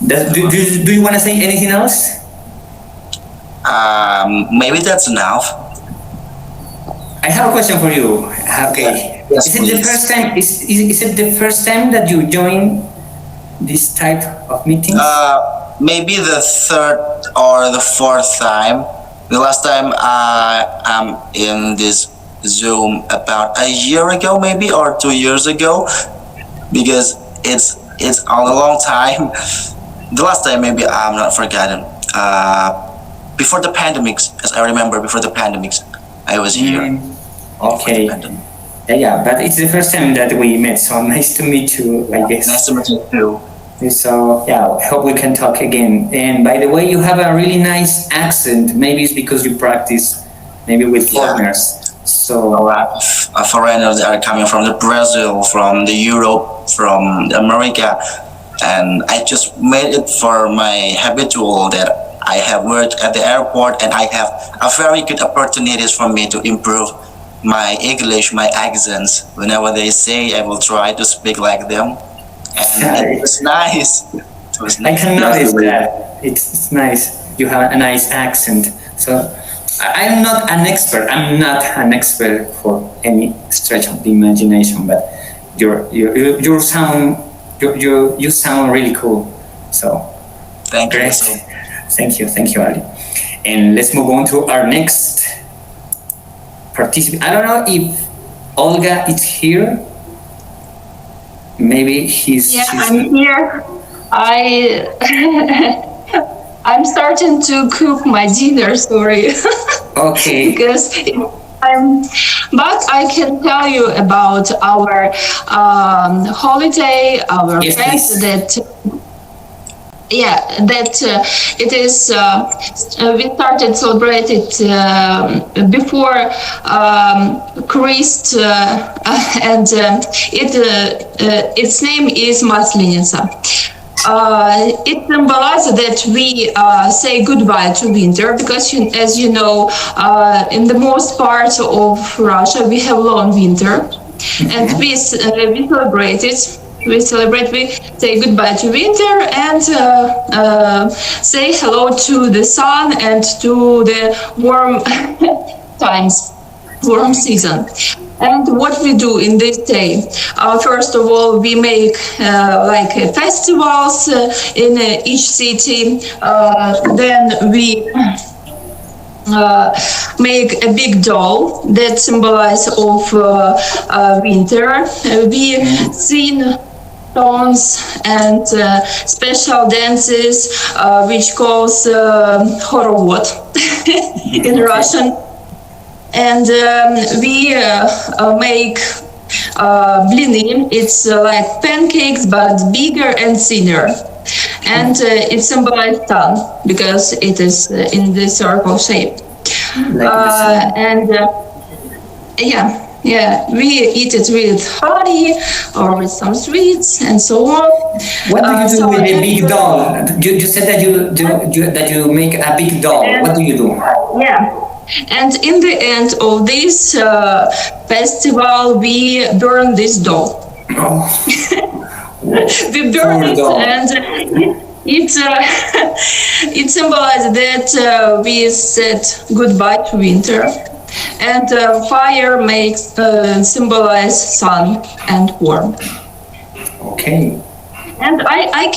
Do you want to say anything else? Maybe that's enough. I have a question for you. Okay. Yes, is it the first time? Is it the first time that you join this type of meetings? Maybe the third or the fourth time. The last time I'm in this Zoom about a year ago, maybe, or 2 years ago, because it's on a long time. The last time, maybe I'm not forgotten. Before the pandemics, as I remember, before the pandemics, I was here. Okay. Yeah, but it's the first time that we met, so nice to meet you, I guess. Nice to meet you too. So yeah, I hope we can talk again. And by the way, you have a really nice accent. Maybe it's because you practice maybe with foreigners. So foreigners that are coming from the Brazil, from the Europe, from America, and I just made it for my habitual that I have worked at the airport, and I have a very good opportunities for me to improve my English, my accents. Whenever they say, I will try to speak like them. And it was nice. I can notice that. It's nice. You have a nice accent. So I'm not an expert for any stretch of the imagination, but you sound really cool. So thank you. Great. Thank you, Ali. And let's move on to our next participate. I don't know if Olga is here. Maybe she's I'm here. I'm starting to cook my dinner. Sorry. okay. Because but I can tell you about our holiday, our Yes, fest please. that it is we started celebrate it before Christ and its name is Maslenitsa. It symbolizes that we say goodbye to winter because, as you know, in the most part of Russia we have long winter, and we celebrate it. We say goodbye to winter and say hello to the sun and to the warm warm season. And what we do in this day, first of all, we make like festivals in each city. Then we make a big doll that symbolizes of winter. We sing songs and special dances, which calls horovod in Russian. And we make blini. It's like pancakes, but bigger and thinner. And it symbolizes sun because it is in the circle shape. We eat it with honey or with some sweets and so on. What do you do with a big doll? You said that you make a big doll. What do you do? Yeah. And in the end of this festival, we burn this doll. Oh. We burn it, and it symbolizes that we said goodbye to winter. And fire makes symbolize sun and warm. Okay. And I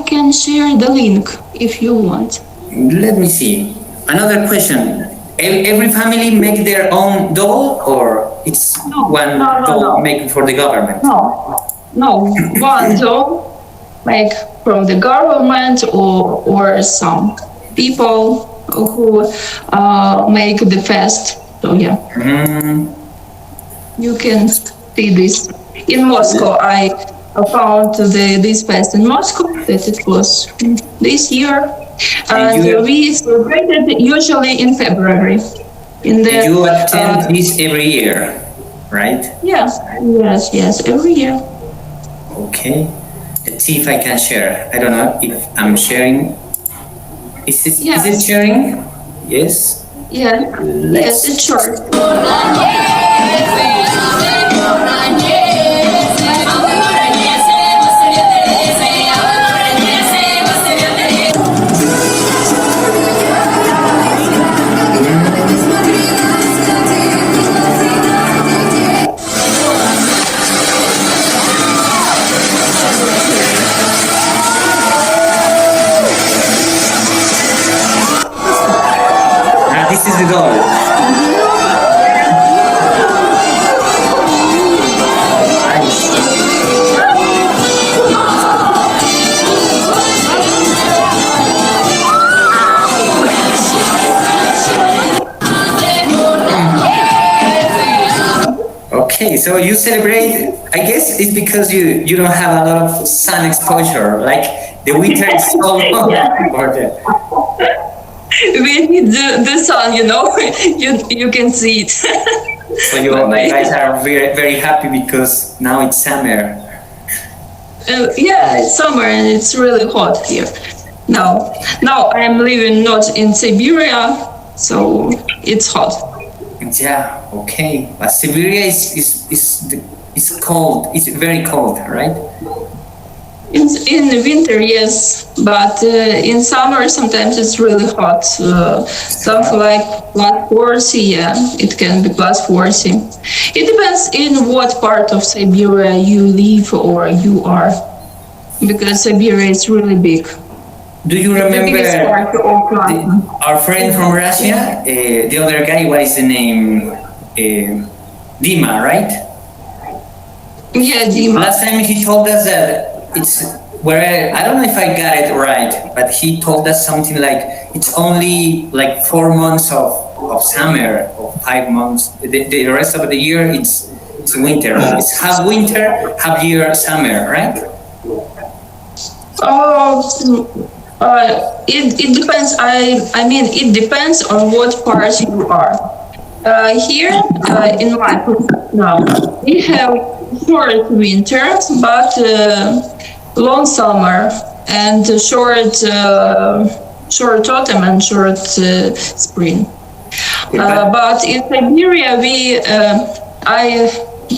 can share the link if you want. Let me see. Another question. Every family make their own doll, or it's one doll made for the government? No, one doll make from the government or some people who make the fest. So yeah, you can see this in Moscow. I found this fest in Moscow that it was this year, and we celebrated usually in February. You attend this every year, right? Yes, every year. Okay. Let's see if I can share. I don't know if I'm sharing. Is it sharing? Yes? Yeah. Yes, it's short. This is the doll. Okay, so you celebrate, I guess it's because you don't have a lot of sun exposure, like the winter is so long. We need the sun, you can see it. So you guys are very, very happy because now it's summer. It's summer and it's really hot here. Now I'm living not in Siberia, so it's hot. Yeah, okay. But Siberia is cold. It's very cold, right? In the winter, yes, but in summer sometimes it's really hot. Something like +40, yeah, it can be +40. It depends in what part of Siberia you live or you are, because Siberia is really big. Do you the remember biggest part of our friend from Russia? The other guy, what is the name? Dima, right? Yeah, Dima. Last time he told us that it's where I don't know if I got it right, but he told us something like it's only like 4 months of summer or 5 months. The rest of the year it's winter. It's half winter, half year summer, right? It depends. I mean, it depends on what part you are. Here in my place now, we have short winters, but long summer and short autumn and short spring. But in Siberia,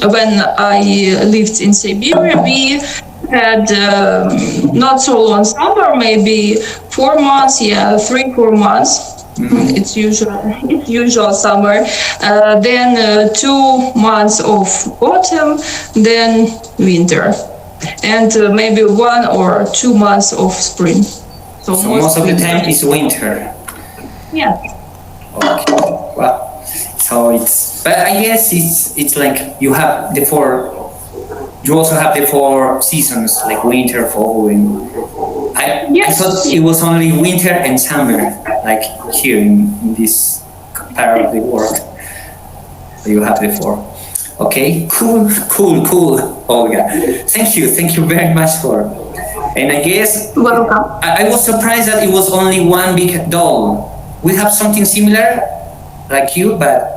when I lived in Siberia, we had not so long summer, maybe 4 months, 3-4 months. Mm-hmm. It's usual summer. Then 2 months of autumn, then winter, and maybe 1 or 2 months of spring. So most of the time it's winter. Yeah. Okay. Well, so but I guess it's like you have the four. You also have the 4 seasons, like winter, fall, and I thought it was only winter and summer, like here in this part of the world. So you have the 4. Okay, cool, Olga. Thank you very much for. And I guess welcome. I was surprised that it was only one big doll. We have something similar, like you, but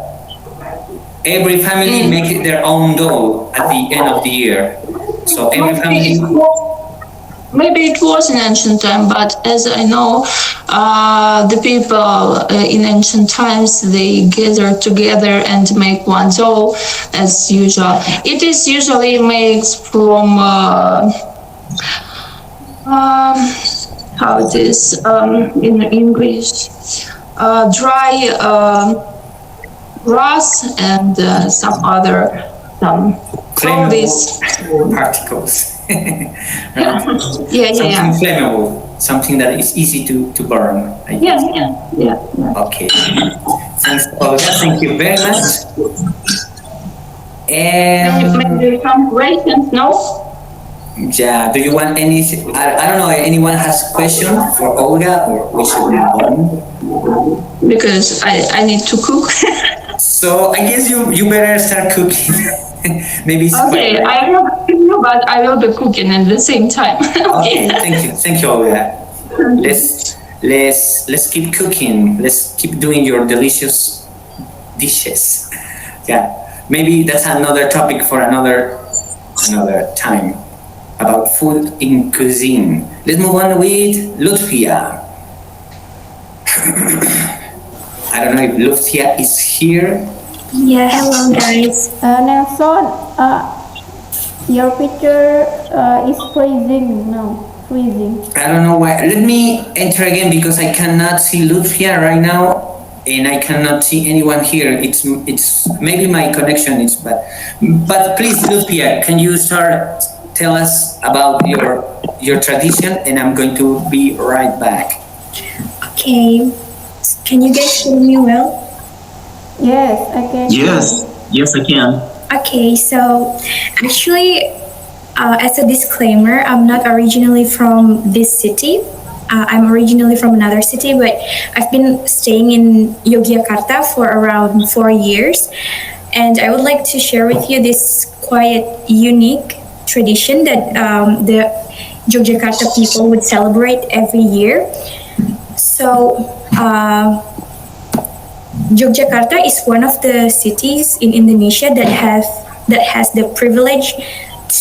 every family makes their own doll at the end of the year. So every family. Maybe it was in ancient time, but as I know, the people in ancient times, they gather together and make one doll as usual. It is usually made from how it is in English, dry grass and some flammable particles. Right? Something flammable, something that is easy to burn. Yeah. Okay. Thanks, Olga. Thank you very much. And maybe some questions, no? Yeah. Do you want any? I don't know. Anyone has a question for Olga, or we should move on? Because I need to cook. So I guess you better start cooking. Maybe. Okay, I will, but I will be cooking at the same time. Okay. Thank you, Olga. Let's keep cooking. Let's keep doing your delicious dishes. Yeah. Maybe that's another topic for another time about food in cuisine. Let's move on with Lutfia. I don't know if Lutfia is here. Yeah, hello guys. Nelson, your picture is freezing now. Freezing. I don't know why. Let me enter again because I cannot see Lutfia right now, and I cannot see anyone here. It's maybe my connection is bad. But please, Lutfia, can you tell us about your tradition, and I'm going to be right back. Okay. Can you guys hear me well? Yes, I can. Yes, I can. Okay, so actually, as a disclaimer, I'm not originally from this city. I'm originally from another city, but I've been staying in Yogyakarta for around 4 years. And I would like to share with you this quite unique tradition that the Yogyakarta people would celebrate every year. So, Yogyakarta is one of the cities in Indonesia that has the privilege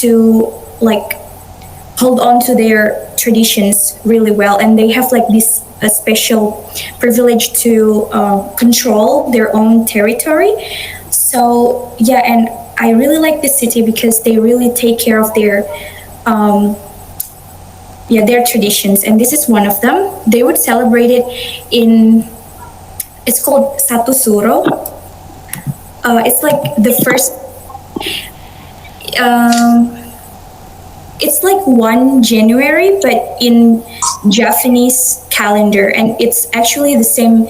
to like hold on to their traditions really well, and they have like this a special privilege to control their own territory. So yeah, and I really like this city because they really take care of their traditions, and this is one of them. They would celebrate it it's called Satu Suro. It's like the first it's like 1 January, but in Japanese calendar, and it's actually the same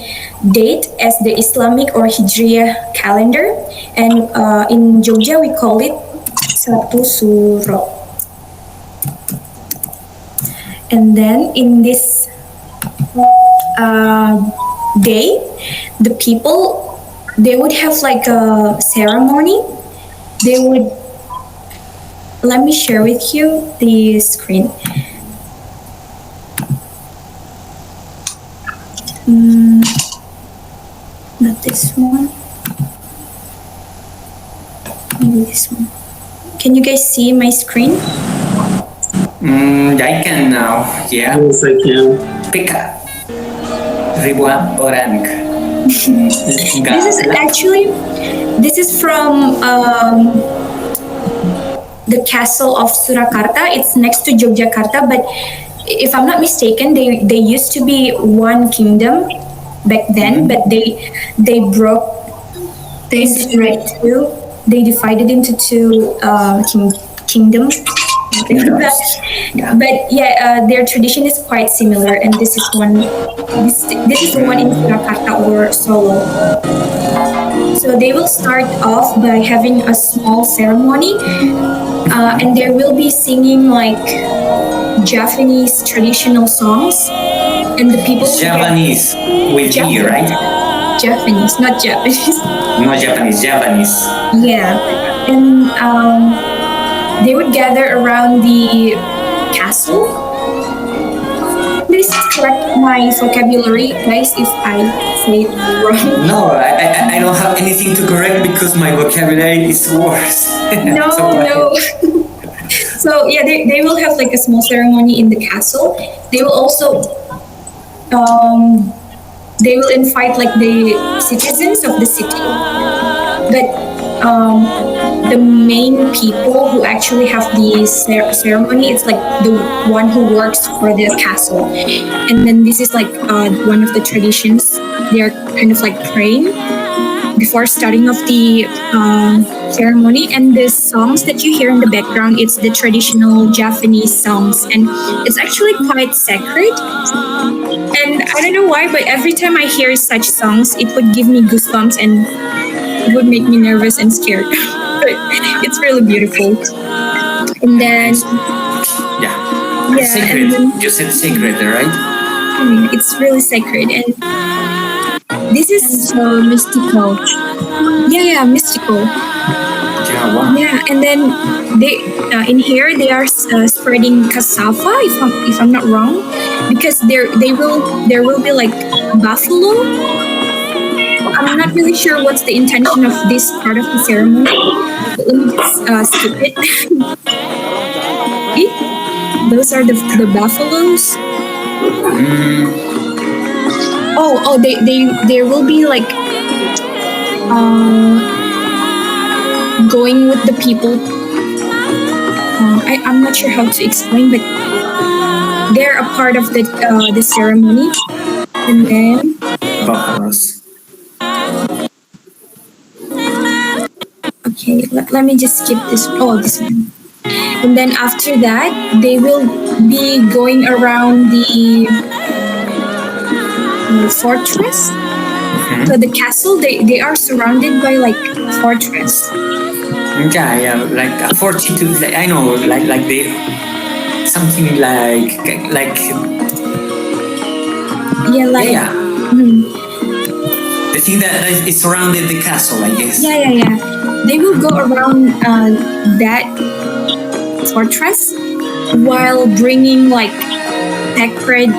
date as the Islamic or Hijriah calendar. And in Jogja, we call it Satu Suro. And then in this day, the people, they would have like a ceremony. They would, let me share with you the screen. Not this one. Maybe this one. Can you guys see my screen? I can now. Yeah. Yes, I can. Pika. Ribuan orang. This is from the castle of Surakarta. It's next to Yogyakarta, but if I'm not mistaken, they used to be one kingdom back then, but they broke. They divided into two kingdoms. But yeah, their tradition is quite similar, and this is one. This is the one in Surakarta or Solo. So they will start off by having a small ceremony, and they will be singing like Japanese traditional songs, and the people. Japanese with G, right? Japanese, not Japanese. Not Japanese, Japanese. Yeah, and they would gather around the castle. Please correct my vocabulary, guys, if I say it wrong. No, I don't have anything to correct because my vocabulary is worse. No. So yeah, they will have like a small ceremony in the castle. They will also they will invite like the citizens of the city, but the main people who actually have the ceremony, it's like the one who works for the castle. And then this is like one of the traditions. They are kind of like praying before starting off the ceremony. And the songs that you hear in the background, it's the traditional Japanese songs, and it's actually quite sacred. And I don't know why, but every time I hear such songs, it would give me goosebumps and it would make me nervous and scared. But it's really beautiful. And then sacred. and then, You said sacred, right? it's really sacred, and this is so mystical. Yeah, mystical. Yeah, wow. Yeah, and then they in here they are spreading cassava, if I'm not wrong, because there will be like buffalo. I'm not really sure what's the intention of this part of the ceremony. But let me just skip it. See? Those are the buffaloes. Oh, they will be like going with the people. I'm not sure how to explain, but they're a part of the ceremony. And then Buffaloes. okay, let me just skip this. Oh, this one. And then after that, they will be going around the fortress. So the castle, they are surrounded by like fortress. Yeah, like a 42. I know, like the something like Yeah. the thing that is surrounded the castle, I guess. Yeah. They will go around that fortress while bringing like sacred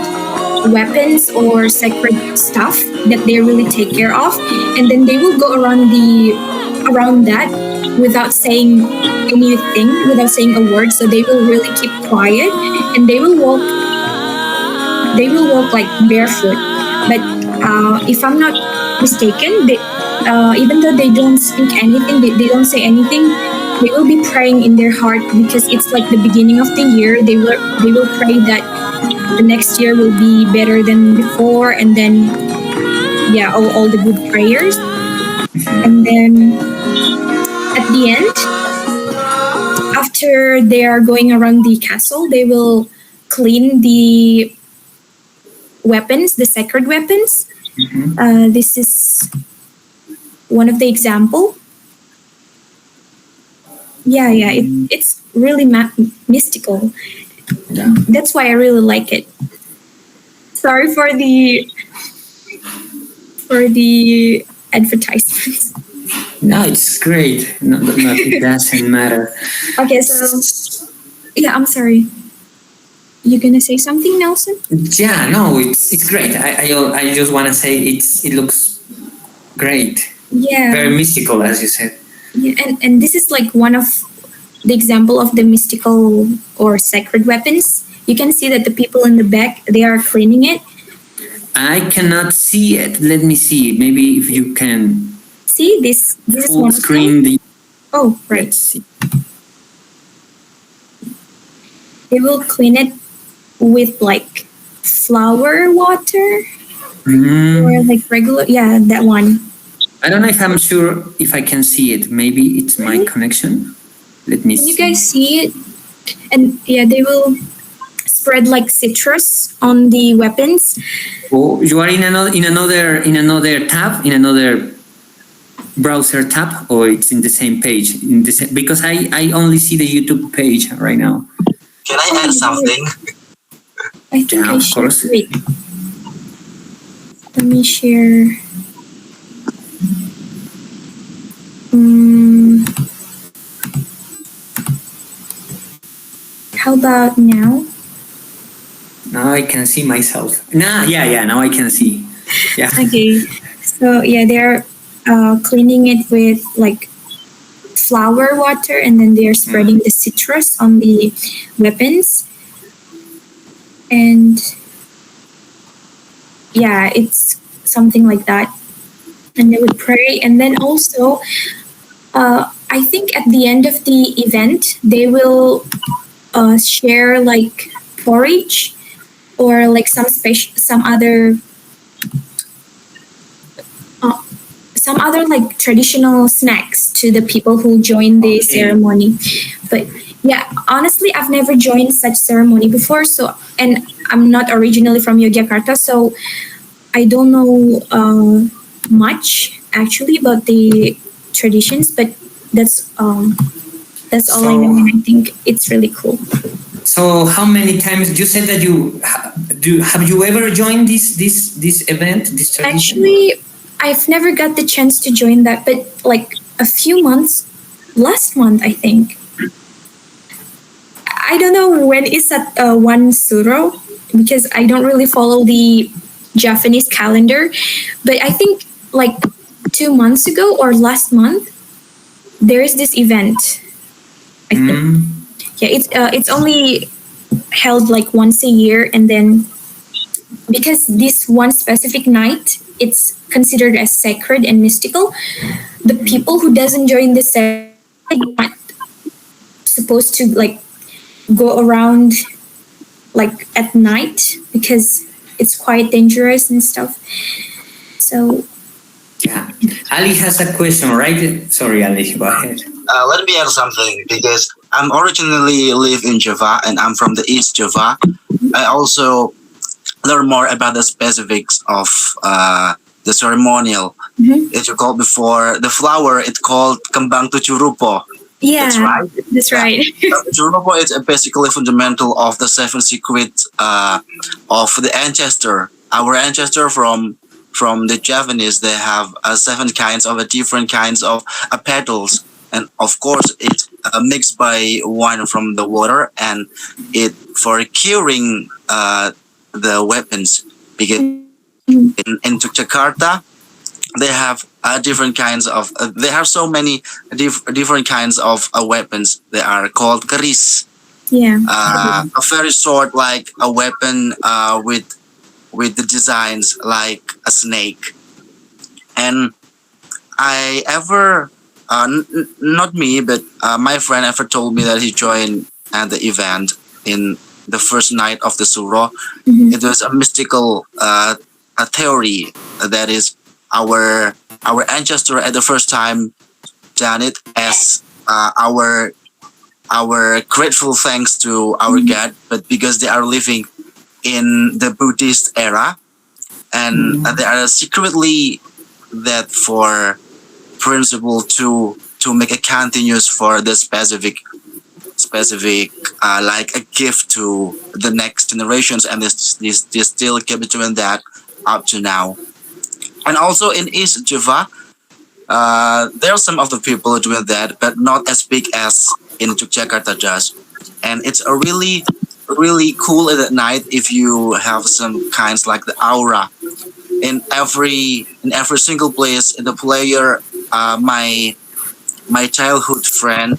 weapons or sacred stuff that they really take care of, and then they will go around that without saying anything, without saying a word. So they will really keep quiet, and they will walk like barefoot. But if I'm not mistaken, even though they don't speak anything, they don't say anything, they will be praying in their heart, because it's like the beginning of the year. They will pray that the next year will be better than before, and then all the good prayers. And then at the end, after they are going around the castle, they will clean the weapons, the sacred weapons. This is one of the example. It's really mystical. Yeah. That's why I really like it. Sorry for the advertisements. No, it's great. It doesn't matter. Okay, so yeah, I'm sorry. You gonna say something, Nelson? Yeah, no, it's great. I just want to say it looks great. Yeah. Very mystical, as you said. Yeah, and this is like one of the example of the mystical or sacred weapons. You can see that the people in the back, they are cleaning it. I cannot see it. Let me see. Maybe if you can See this is full one of them. screen the. Oh, right. Let's see. They will clean it with like flower water or like regular. Yeah, that one. I don't know if I'm sure if I can see it. Maybe it's my connection. Let me Can see. you guys see it? And yeah, they will spread like citrus on the weapons. Oh, you are in another tab, in another browser tab, or it's in the same page? Because I only see the YouTube page right now. Can I add something? I think Yeah, I of should course. wait. Let me share. How about now? Now I can see myself. Yeah. Now I can see. Yeah. Okay. So yeah, they're cleaning it with like flower water, and then they're spreading the citrus on the weapons. And yeah, it's something like that. And they would pray, and then also, I think at the end of the event, they will share like porridge or like some other like traditional snacks to the people who join the ceremony. But yeah, honestly, I've never joined such ceremony before. So, and I'm not originally from Yogyakarta, so I don't know much actually about the traditions. But that's all I know, and I think it's really cool. So how many times you said that have you ever joined this event, this tradition? Actually, I've never got the chance to join that, but like a few months, last month I think. I don't know when is that one suro, because I don't really follow the Japanese calendar, but I think like 2 months ago or last month there is this event. I think. Yeah, it's only held like once a year, and then because this one specific night it's considered as sacred and mystical, the people who doesn't join the ceremony are not supposed to like go around like at night because it's quite dangerous and stuff. So yeah, Ali has a question, right? Sorry, Ali, go ahead. Let me add something, because I'm originally live in Java and I'm from the East Java. I also learn more about the specifics of the ceremonial. As you called before, the flower, it's called kembang tujuh rupa. yeah, That's right. That's right. Tujuh rupa is basically fundamental of the seven secrets of the ancestor. Our ancestor from the Javanese, they have seven kinds of different kinds of petals. And of course, it's mixed by one from the water, and it for curing the weapons. Because in Jakarta, they have different kinds of. They have so many different kinds of weapons. They are called keris. Yeah. A very short, like a weapon with the designs like a snake. And I ever. Not me, but my friend ever told me that he joined at the event in the first night of the Suro. It was a mystical a theory that is our ancestor at the first time done it as our our grateful thanks to our God, but because they are living in the Buddhist era, and they are secretly that for principle to make a continuous for the specific like a gift to the next generations, and they still keep doing that up to now. And also in East Java, there are some of the people doing that, but not as big as in Yogyakarta just. And it's a really cool at night if you have some kinds like the aura in every single place in the player. My childhood friend,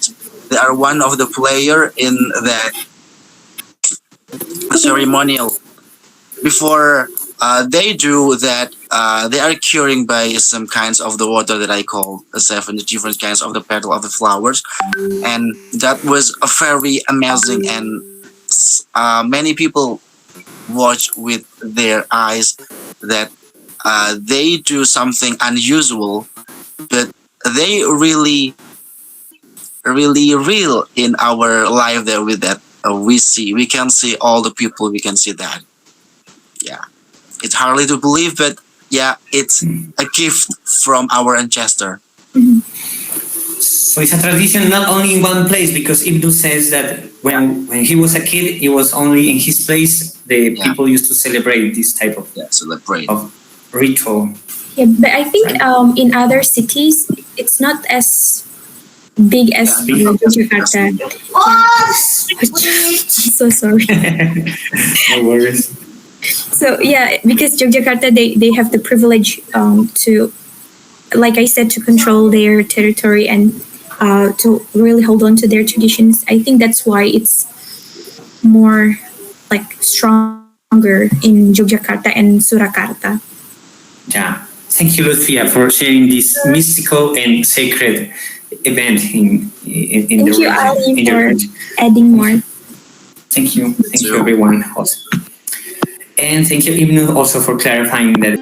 they are one of the player in that ceremonial. Before they do that, they are curing by some kinds of the water that I call the 70 different kinds of the petal of the flowers, and that was a very amazing, and many people watch with their eyes that they do something unusual, but they really real in our life there with that. We can see all the people, we can see that. Yeah, it's hardly to believe, but yeah, it's a gift from our ancestor. So it's a tradition not only in one place, because Ibnu says that when he was a kid, it was only in his place the people used to celebrate this type of ritual. Yeah, but I think in other cities it's not as big as Jakarta. So sorry. No worries. So yeah, because Yogyakarta, they have the privilege to, like I said, to control their territory and to really hold on to their traditions. I think that's why it's more like stronger in Yogyakarta and Surakarta. Yeah. Thank you, Lucia, for sharing this mystical and sacred event in Thank the you, Ali, in your for region. adding more. Thank you. Thank you, everyone. Also. And thank you, Ibnu, also for clarifying that.